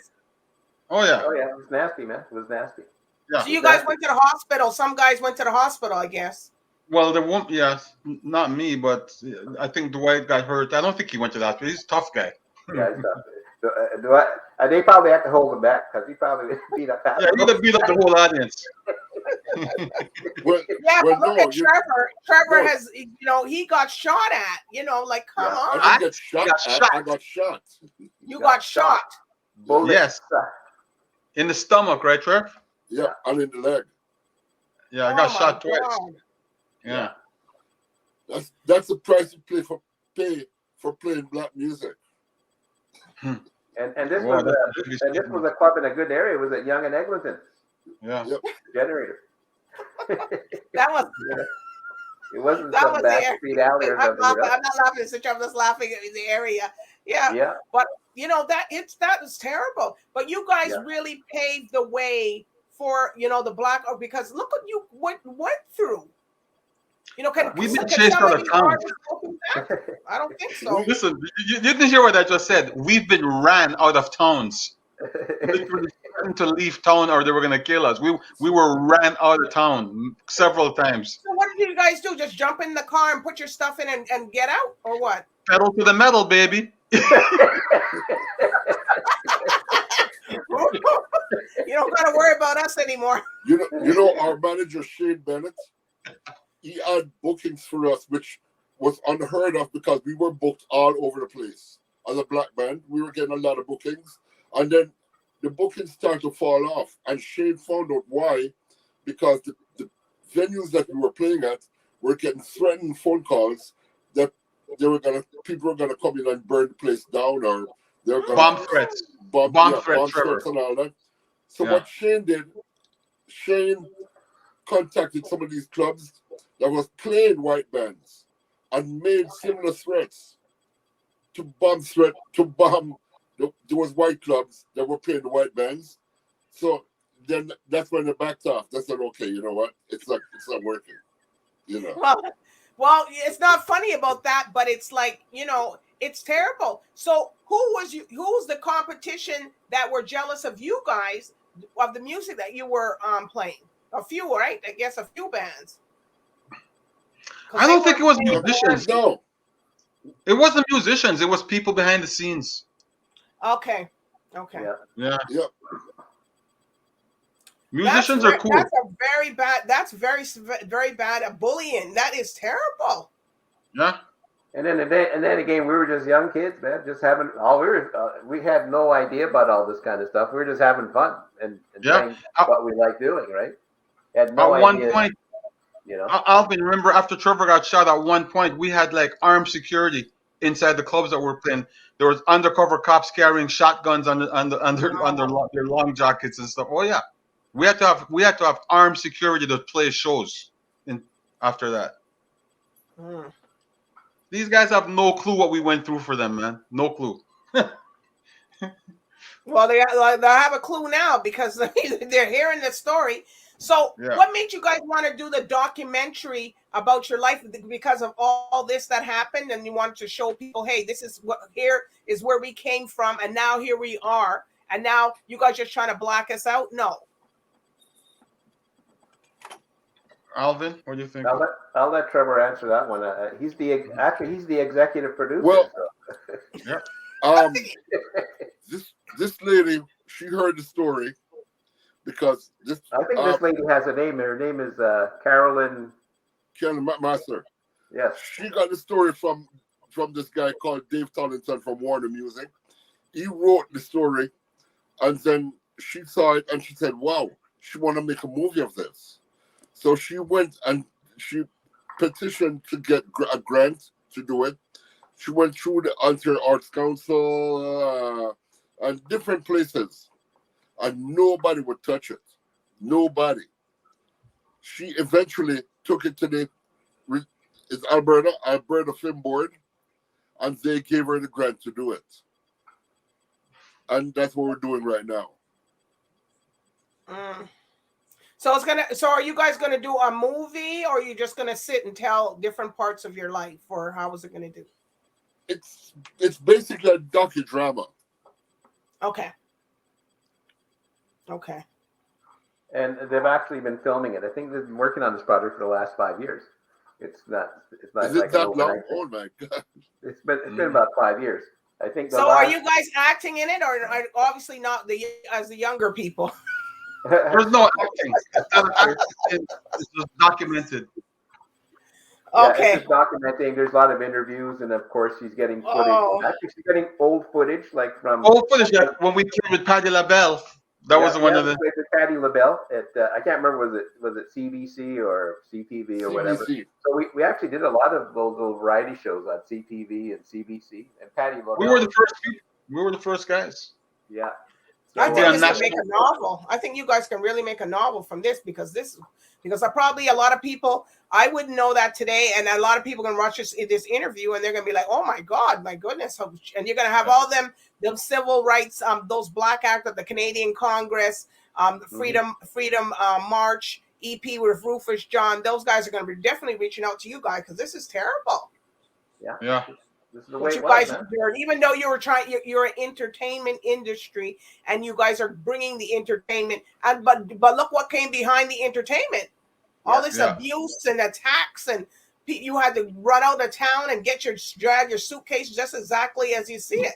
[SPEAKER 2] Oh yeah.
[SPEAKER 3] Oh yeah, it was nasty, man. It was nasty.
[SPEAKER 2] Yeah.
[SPEAKER 1] So you guys went to the hospital. Some guys went to the hospital, I guess.
[SPEAKER 2] Well, the one, yes, not me, but I think Dwight got hurt. I don't think he went to that. But he's a tough guy.
[SPEAKER 3] Yeah, I thought. They probably have to hold him back because he probably beat up half
[SPEAKER 2] Yeah,
[SPEAKER 3] of
[SPEAKER 2] he would
[SPEAKER 3] them.
[SPEAKER 2] have beat up the whole audience.
[SPEAKER 4] Well,
[SPEAKER 1] Yeah,
[SPEAKER 4] well,
[SPEAKER 1] but look
[SPEAKER 4] no,
[SPEAKER 1] at Trevor. Trevor
[SPEAKER 4] no.
[SPEAKER 1] has, he got shot at. Like, come
[SPEAKER 3] Yeah.
[SPEAKER 1] on,
[SPEAKER 4] I didn't get shot.
[SPEAKER 2] got
[SPEAKER 4] At,
[SPEAKER 2] shot.
[SPEAKER 4] I got shot.
[SPEAKER 1] you got shot.
[SPEAKER 3] Bullet.
[SPEAKER 2] Yes, in the stomach, right, Trev?
[SPEAKER 4] Yeah, and in the leg.
[SPEAKER 2] Yeah, I
[SPEAKER 1] Oh
[SPEAKER 2] got
[SPEAKER 1] my
[SPEAKER 2] shot twice.
[SPEAKER 1] God.
[SPEAKER 2] Yeah.
[SPEAKER 4] That's the price you pay for playing black music.
[SPEAKER 3] And this
[SPEAKER 2] Wow,
[SPEAKER 3] was
[SPEAKER 2] that's
[SPEAKER 3] a
[SPEAKER 2] a big
[SPEAKER 3] and this was a club in a good area. It was at Young and Eglinton.
[SPEAKER 2] Yeah.
[SPEAKER 4] Yep.
[SPEAKER 3] Generator.
[SPEAKER 1] That was
[SPEAKER 3] It wasn't
[SPEAKER 1] that
[SPEAKER 3] some
[SPEAKER 1] was
[SPEAKER 3] back
[SPEAKER 1] the
[SPEAKER 3] street alley or
[SPEAKER 1] I'm
[SPEAKER 3] something.
[SPEAKER 1] not laughing at Switch. I'm just laughing at the area. Yeah.
[SPEAKER 3] Yeah.
[SPEAKER 1] But that was terrible. But you guys
[SPEAKER 3] Yeah.
[SPEAKER 1] really paved the way for the black, because look what you went through.
[SPEAKER 2] We've been
[SPEAKER 1] can
[SPEAKER 2] chased out
[SPEAKER 1] somebody
[SPEAKER 2] of town.
[SPEAKER 1] artists go through that? I don't think so.
[SPEAKER 2] Listen, you didn't hear what I just said. We've been ran out of towns. Literally threatened to leave town or they were going to kill us. We were ran out of town several times.
[SPEAKER 1] So what did you guys do? Just jump in the car and put your stuff in and get out, or what?
[SPEAKER 2] Pedal to the metal, baby.
[SPEAKER 1] You don't got to worry about us anymore.
[SPEAKER 4] You know, our manager Shane Bennett, he had bookings for us, which was unheard of because we were booked all over the place. As a black band, we were getting a lot of bookings, and then the bookings started to fall off. And Shane found out why, because the venues that we were playing at were getting threatening phone calls that people were gonna come in and burn the place down, or they're gonna
[SPEAKER 2] Bomb threats.
[SPEAKER 4] bomb
[SPEAKER 2] threats, Trevor.
[SPEAKER 4] and all that. So
[SPEAKER 2] Yeah.
[SPEAKER 4] what Shane did, Shane contacted some of these clubs that was playing white bands and made similar threats to bomb those white clubs that were playing the white bands. So then that's when they backed off. They said, okay, you know what? It's not working.
[SPEAKER 1] Well, it's not funny about that, but it's like, it's terrible. So who's the competition that were jealous of you guys, of the music that you were playing? A few, right? I guess a few bands.
[SPEAKER 2] I don't think it was musicians.
[SPEAKER 4] No.
[SPEAKER 2] It wasn't musicians. It was people behind the scenes.
[SPEAKER 1] Okay.
[SPEAKER 2] Yeah.
[SPEAKER 4] Yep.
[SPEAKER 2] Musicians are cool.
[SPEAKER 1] That's a very bad. That's very, very bad. Bullying. That is terrible.
[SPEAKER 2] Yeah.
[SPEAKER 3] And then again, we were just young kids, man. Just having we had no idea about all this kind of stuff. We were just having fun and doing what we like doing, right? Had no idea.
[SPEAKER 2] At one point, Alvin, remember after Trevor got shot, at one point we had like armed security inside the clubs that we were playing. There was undercover cops carrying shotguns under their long jackets and stuff. Oh yeah, we had to have armed security to play shows. After that, these guys have no clue what we went through for them, man. No clue.
[SPEAKER 1] Well, they have a clue now because they're hearing the story. So what made you guys want to do the documentary about your life? Because of all this that happened, and you wanted to show people, hey, here is where we came from, and now here we are, and now you guys just trying to black us out? No.
[SPEAKER 2] Alvin, what do you think?
[SPEAKER 3] I'll let Trevor answer that one. He's the executive producer.
[SPEAKER 4] Well,
[SPEAKER 3] so.
[SPEAKER 4] This lady, she heard the story because
[SPEAKER 3] I think this lady has a name. Her name is Carolyn
[SPEAKER 4] Master.
[SPEAKER 3] Yes.
[SPEAKER 4] She got the story from this guy called Dave Tollington from Warner Music. He wrote the story, and then she saw it and she said, wow, she want to make a movie of this. So she went and she petitioned to get a grant to do it. She went through the Ontario Arts Council and different places, and nobody would touch it. Nobody. She eventually took it to it's Alberta Film Board, and they gave her the grant to do it. And that's what we're doing right now.
[SPEAKER 1] So are you guys gonna do a movie, or are you just gonna sit and tell different parts of your life, or how is it gonna do?
[SPEAKER 4] It's basically a docudrama.
[SPEAKER 1] Okay.
[SPEAKER 3] And they've actually been filming it. I think they've been working on this project for the last 5 years. It's not
[SPEAKER 4] Is it
[SPEAKER 3] like an
[SPEAKER 4] that long?
[SPEAKER 3] overnight thing.
[SPEAKER 4] Oh my God!
[SPEAKER 3] It's been about 5 years. I think.
[SPEAKER 1] So are you guys acting in it, or are obviously not as the younger people?
[SPEAKER 2] There's no acting. It's not acting. It's just documented.
[SPEAKER 3] Yeah,
[SPEAKER 1] Okay.
[SPEAKER 3] it's just documenting. There's a lot of interviews, and of course, she's getting footage.
[SPEAKER 1] Oh.
[SPEAKER 3] Actually, she's getting old footage, like from
[SPEAKER 2] Old footage, yeah, when we played with Paddy LaBelle. That was one of the.
[SPEAKER 3] With Patty LaBelle at I can't remember was it CBC or CTV or whatever.
[SPEAKER 4] CBC.
[SPEAKER 3] So we actually did a lot of those little variety shows on CTV and CBC, and Patty LaBelle.
[SPEAKER 2] We were the first people. We were the first guys.
[SPEAKER 3] Yeah.
[SPEAKER 1] I
[SPEAKER 3] So,
[SPEAKER 1] think this
[SPEAKER 2] national-
[SPEAKER 1] can make a novel. I think you guys can really make a novel from this because probably a lot of people, I wouldn't know that today, and a lot of people can watch this interview and they're gonna be like, oh my God, my goodness. And you're gonna have all them civil rights, those black acts at the Canadian Congress, the Freedom March, EP with Rufus John. Those guys are gonna be definitely reaching out to you guys because this is terrible.
[SPEAKER 2] Yeah.
[SPEAKER 3] this is the way
[SPEAKER 1] What
[SPEAKER 3] it
[SPEAKER 1] you
[SPEAKER 3] was,
[SPEAKER 1] guys
[SPEAKER 3] man.
[SPEAKER 1] are doing, even though you're an entertainment industry and you guys are bringing the entertainment, and but look what came behind the entertainment, all this abuse and attacks, and you had to run out of town and drag your suitcase just exactly as you see it.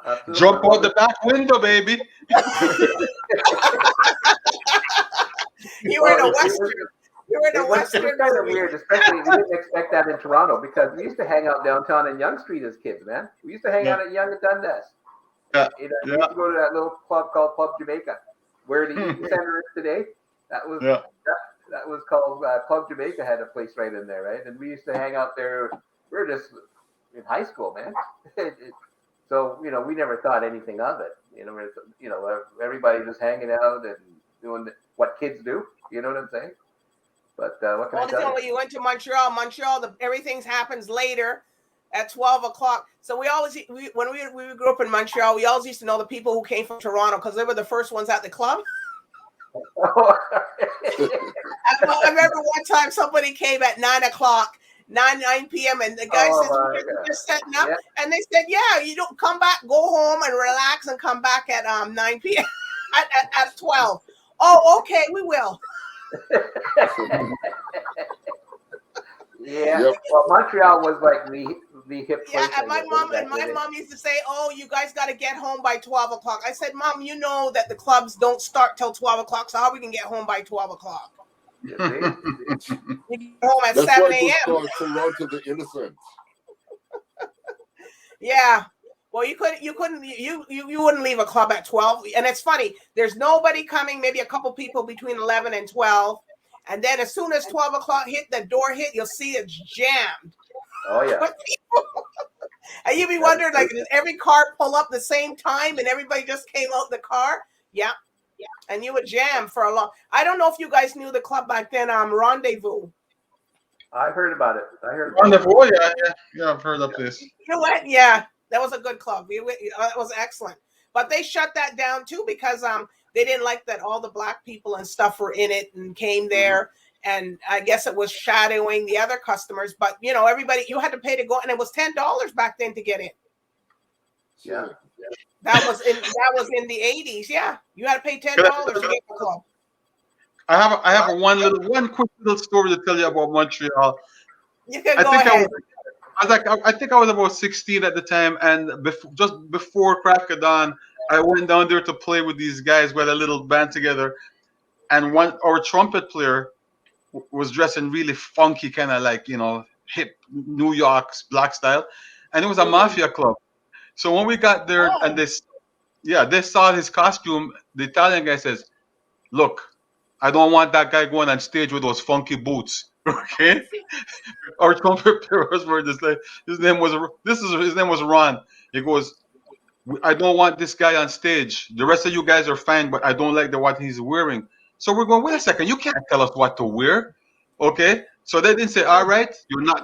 [SPEAKER 3] Absolutely.
[SPEAKER 2] Jump out the back window, baby.
[SPEAKER 1] You were in a Western. You were in a
[SPEAKER 3] It was
[SPEAKER 1] Western
[SPEAKER 3] kind of
[SPEAKER 1] movie.
[SPEAKER 3] weird, especially we didn't expect that in Toronto because we used to hang out downtown in Yonge Street as kids, man. We used to hang out at Yonge and Dundas.
[SPEAKER 2] Yeah.
[SPEAKER 3] We used to go to that little club called Club Jamaica, where the Eaton Center is today. That was that was called Club Jamaica. Had a place right in there, right? And we used to hang out there. We were just in high school, man. So we never thought anything of it. Everybody just hanging out and doing what kids do. You know what I'm saying? But what can I tell you?
[SPEAKER 1] When you went to Montreal, everything happens later at 12 o'clock. So when we grew up in Montreal, we always used to know the people who came from Toronto because they were the first ones at the club. I remember one time somebody came at 9 o'clock, 9 p.m. and the guy says, "You're just setting up," and they said, "Yeah, you don't come back, go home and relax, and come back at 9 p.m. at 12." Oh, okay, we will.
[SPEAKER 3] Well, Montreal was like the hip place.
[SPEAKER 1] Yeah, and my mom used to say, "Oh, you guys got to get home by 12 o'clock." I said, "Mom, you know that the clubs don't start till 12 o'clock, so how we can get home by 12 o'clock?" You get home at 7 a.m.
[SPEAKER 4] That's Toronto the innocent.
[SPEAKER 1] Yeah. Well, you wouldn't leave a club at 12. And it's funny, there's nobody coming, maybe a couple people between 11 and 12. And then as soon as 12 o'clock the door hit, you'll see it's jammed.
[SPEAKER 3] Oh, yeah.
[SPEAKER 1] And you'd be wondering, like, did every car pull up the same time and everybody just came out the car? Yeah. And you would jam for a long. I don't know if you guys knew the club back then, Rendezvous.
[SPEAKER 3] I heard about it.
[SPEAKER 2] Rendezvous, yeah, I've heard of this.
[SPEAKER 1] You know what? Yeah, that was a good club. It was excellent. But they shut that down too because they didn't like that all the black people and stuff were in it and came there. And I guess it was shadowing the other customers. But everybody, you had to pay to go, and it was $10 back then to get in.
[SPEAKER 3] Yeah.
[SPEAKER 1] That was in the 80s. Yeah, you had to pay $10 to get the club.
[SPEAKER 2] I have one quick little story to tell you about Montreal.
[SPEAKER 1] You can go ahead.
[SPEAKER 2] I think I was about 16 at the time, and just before crack of dawn, I went down there to play with these guys. We had a little band together, and our trumpet player was dressed in really funky, kind of like hip New York's black style, and it was a mafia club. So when we got there and they saw his costume, the Italian guy says, "Look, I don't want that guy going on stage with those funky boots." Okay, our trumpet players were just like, his name was Ron. He goes, "I don't want this guy on stage. The rest of you guys are fine, but I don't like what he's wearing." So we're going, wait a second, you can't tell us what to wear, okay? So they didn't say, all right,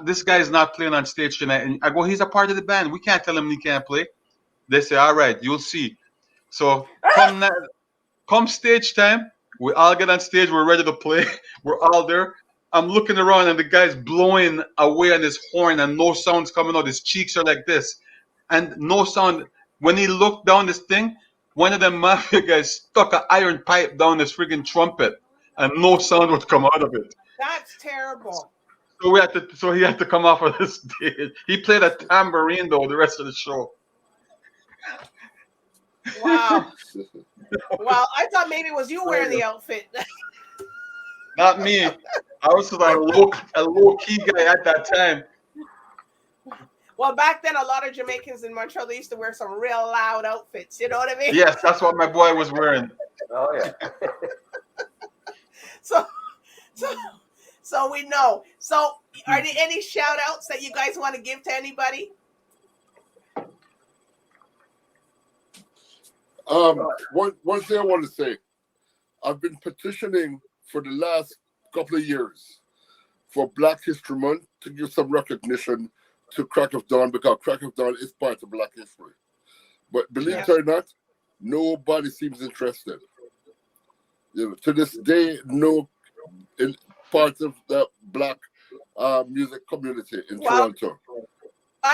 [SPEAKER 2] this guy is not playing on stage tonight. And I go, he's a part of the band. We can't tell him he can't play. They say, all right, you'll see. So come stage time, we all get on stage. We're ready to play. We're all there. I'm looking around and the guy's blowing away on his horn and no sound's coming out. His cheeks are like this and no sound. When he looked down this thing, one of them mafia guys stuck an iron pipe down his friggin' trumpet and no sound would come out of it.
[SPEAKER 1] That's terrible.
[SPEAKER 2] So he had to come off of the stage. He played a tambourine though the rest of the show.
[SPEAKER 1] Wow. Wow. I thought maybe it was you wearing the outfit.
[SPEAKER 2] Not me. I was a low key guy at that time.
[SPEAKER 1] Well, back then, a lot of Jamaicans in Montreal, they used to wear some real loud outfits. You know what I mean?
[SPEAKER 2] Yes, that's what my boy was wearing.
[SPEAKER 3] Oh yeah.
[SPEAKER 1] So we know. So are there any shout outs that you guys want to give to anybody?
[SPEAKER 4] One thing I want to say, I've been petitioning for the last couple of years for Black History Month to give some recognition to Crack of Dawn, because Crack of Dawn is part of Black history. But believe it or not, nobody seems interested. You know, to this day, no in part of the Black music community in Toronto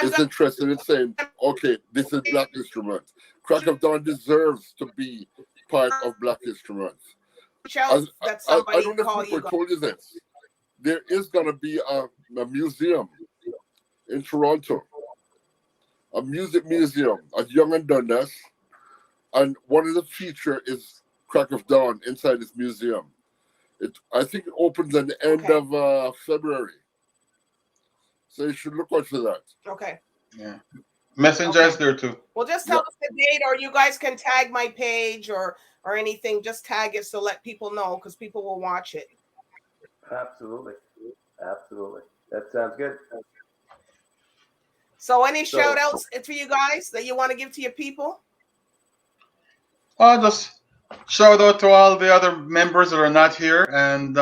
[SPEAKER 4] is interested in saying, okay, this is Black History Month. Crack of Dawn deserves to be part of Black History Month. I don't know if people told you this. There is going to be a museum in Toronto, a music museum at Yonge and Dundas, and one of the features is Crack of Dawn inside this museum. I think it opens at the end of February, so you should look out for that.
[SPEAKER 1] Okay.
[SPEAKER 2] Yeah. Messenger's there too.
[SPEAKER 1] Well, just tell us the date, or you guys can tag my page or anything. Just tag it so let people know, because people will watch it.
[SPEAKER 3] Absolutely. That sounds good.
[SPEAKER 1] So any shout outs for you guys that you want to give to your people?
[SPEAKER 2] Just shout out to all the other members that are not here. And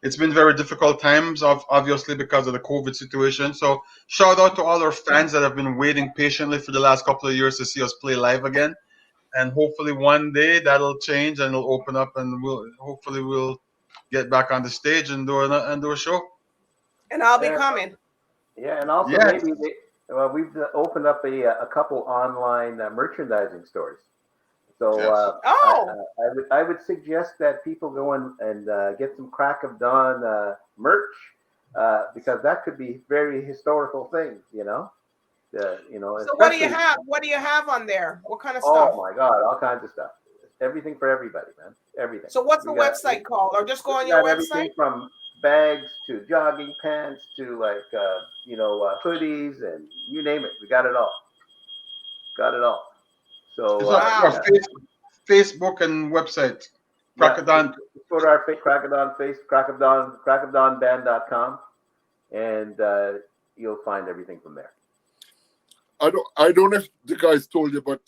[SPEAKER 2] it's been very difficult times, obviously, because of the COVID situation. So shout out to all our fans that have been waiting patiently for the last couple of years to see us play live again. And hopefully one day that'll change and it'll open up, and we'll get back on the stage and do a show.
[SPEAKER 1] And I'll be coming.
[SPEAKER 3] Yeah, and also maybe we've opened up a couple online merchandising stores. So I would suggest that people go and get some Crack of Dawn merch, because that could be very historical things, you know.
[SPEAKER 1] So what do you have? What do you have on there? What kind of stuff?
[SPEAKER 3] Oh my God, all kinds of stuff. Everything for everybody, man. Everything.
[SPEAKER 1] So what's the website called? Or just go on your website?
[SPEAKER 3] Everything from bags to jogging pants to hoodies, and you name it. We got it all. So
[SPEAKER 2] our Facebook and website. Crack of Dawn.
[SPEAKER 3] Go to our Crack of Dawn face, crackofdawnband.com, and you'll find everything from there.
[SPEAKER 4] I don't know if the guys told you, but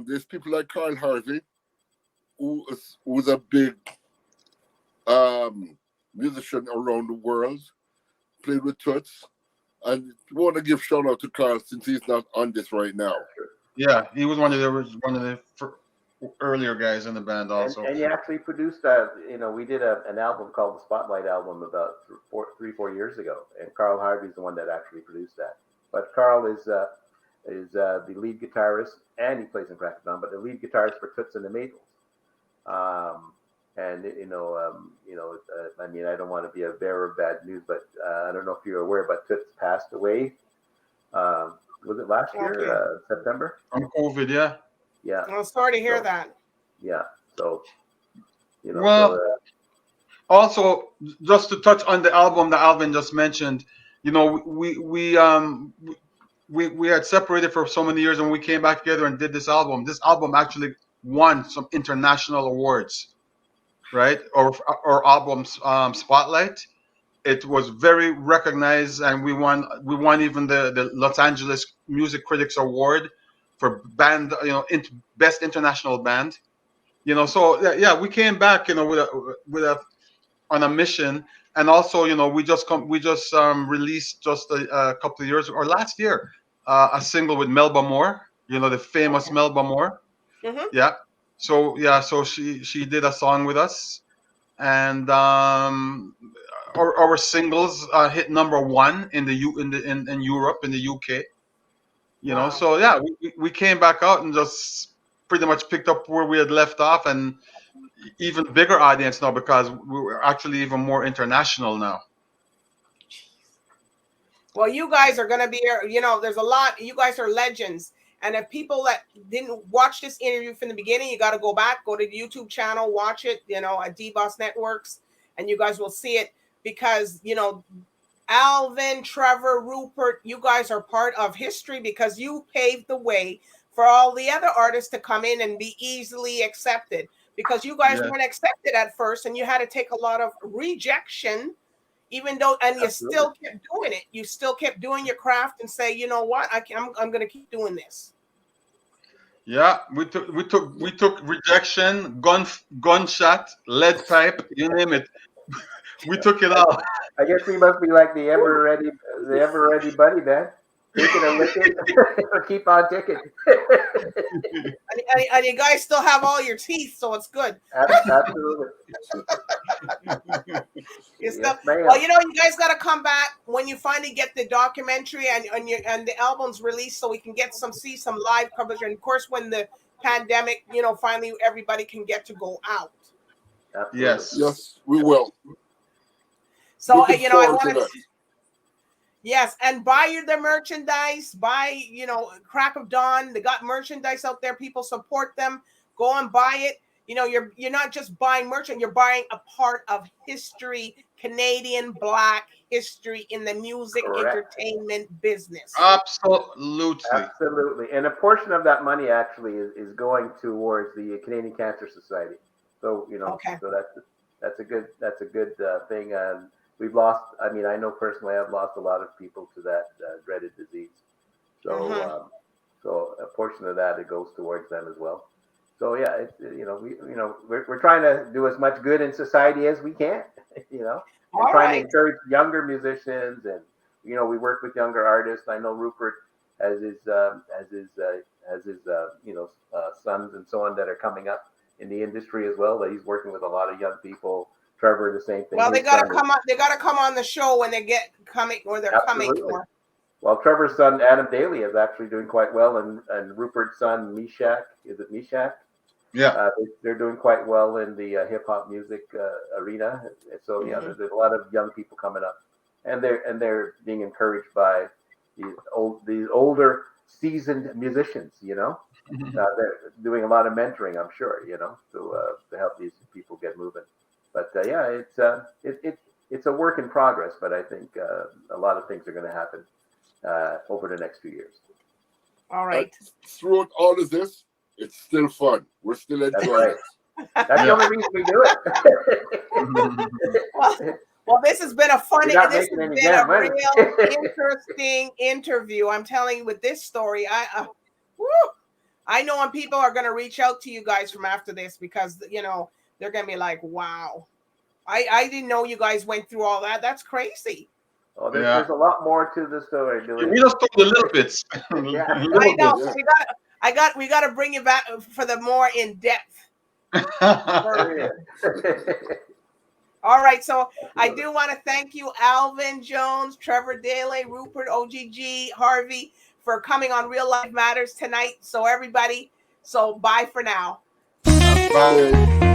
[SPEAKER 4] there's people like Carl Harvey, who's a big musician around the world, played with Toots, and we want to give shout out to Carl since he's not on this right now.
[SPEAKER 2] Yeah, he was one of the earlier guys in the band also.
[SPEAKER 3] And he actually produced we did an album called the Spotlight album about 3-4 years ago, and Carl Harvey's the one that actually produced that. But Carl is the lead guitarist, and he plays in Crack of Dawn, but the lead guitarist for Toots and the Maytals. I mean, I don't want to be a bearer of bad news, but I don't know if you're aware, but Toots passed away. Was it last year, September?
[SPEAKER 2] From COVID, yeah.
[SPEAKER 3] Yeah.
[SPEAKER 1] I'm sorry to hear that.
[SPEAKER 3] Yeah. So,
[SPEAKER 2] also, just to touch on the album that Alvin just mentioned, we had separated for so many years, and we came back together and did this album. This album actually won some international awards, right? Or albums spotlight. It was very recognized, and we won even the Los Angeles Music Critics Award for band, best international band. So we came back, on a mission. And also, we just released just a couple of years or last year a single with Melba Moore, the famous Melba Moore.
[SPEAKER 1] Mm-hmm.
[SPEAKER 2] Yeah. So she did a song with us, and our singles hit #1 in Europe, in the UK.
[SPEAKER 1] Wow.
[SPEAKER 2] So we came back out and just pretty much picked up where we had left off, and even bigger audience now because we're actually even more international now.
[SPEAKER 1] Well, you guys are going to be, you know, there's a lot. You guys are legends. And if people that didn't watch this interview from the beginning, you got to go back, go to the YouTube channel, watch it, you know, at DBoss Networks, and you guys will see it because, you know, Alvin, Trevor, Rupert, you guys are part of history because you paved the way for all the other artists to come in and be easily accepted because you guys weren't accepted at first and you had to take a lot of rejection, even though, and you still kept doing it. You still kept doing your craft and say, you know what, I'm going to keep doing this.
[SPEAKER 2] Yeah, we took rejection, gunshot, lead pipe, you name it. We took it all.
[SPEAKER 3] I guess we must be like the ever ready buddy, man. Taking a licking or keep on ticking.
[SPEAKER 1] and you guys still have all your teeth, so it's good.
[SPEAKER 3] Absolutely.
[SPEAKER 1] Well, you know, you guys got to come back when you finally get the documentary and the album's released, so we can see some live coverage. And of course, when the pandemic, you know, finally everybody can get to go out.
[SPEAKER 3] Absolutely.
[SPEAKER 4] Yes, we will.
[SPEAKER 1] So you know, I want to. Yes, and buy the merchandise. Buy, you know, Crack of Dawn. They got merchandise out there. People support them. Go and buy it. You know, you're not just buying merchandise. You're buying a part of history, Canadian Black history in the music entertainment business.
[SPEAKER 2] Absolutely.
[SPEAKER 3] Absolutely, and a portion of that money actually is going towards the Canadian Cancer Society. So you know, so that's a good thing. And we've lost. I mean, I know personally, I've lost a lot of people to that dreaded disease. So, so a portion of that it goes towards them as well. So yeah, we're trying to do as much good in society as we can. You know, and trying to encourage younger musicians, and you know, we work with younger artists. I know Rupert has his sons and so on that are coming up in the industry as well. That he's working with a lot of young people. Trevor, the same thing.
[SPEAKER 1] Well, they got to come on. They got to come on the show when they get coming, or they're coming.
[SPEAKER 3] Well, Trevor's son Adam Daley is actually doing quite well, and Rupert's son Meshach, is it Meshach?
[SPEAKER 2] Yeah,
[SPEAKER 3] they're doing quite well in the hip hop music arena. So yeah, there's a lot of young people coming up, and they're being encouraged by these older seasoned musicians. You know, they're doing a lot of mentoring, I'm sure. You know, to help these people get moving. But yeah, it's a work in progress. But I think a lot of things are going to happen over the next few years.
[SPEAKER 1] All right.
[SPEAKER 4] Throughout all of this, it's still fun. We're still enjoying it.
[SPEAKER 3] That's the only reason we do it.
[SPEAKER 1] Well, this has been a funny, this has been a real interesting interview. I'm telling you, with this story, I know when people are going to reach out to you guys from after this, because you know they're going to be like, "Wow, I didn't know you guys went through all that. That's crazy."
[SPEAKER 3] Oh, there's a lot more to the story.
[SPEAKER 2] We just told the little bits.
[SPEAKER 3] Yeah.
[SPEAKER 1] I know. We got to bring you back for the more in depth. All right, so I do want to thank you, Alvin Jones, Trevor Daley, Rupert, OGG, Harvey, for coming on Real Life Matters tonight. So everybody, bye for now.
[SPEAKER 2] Bye.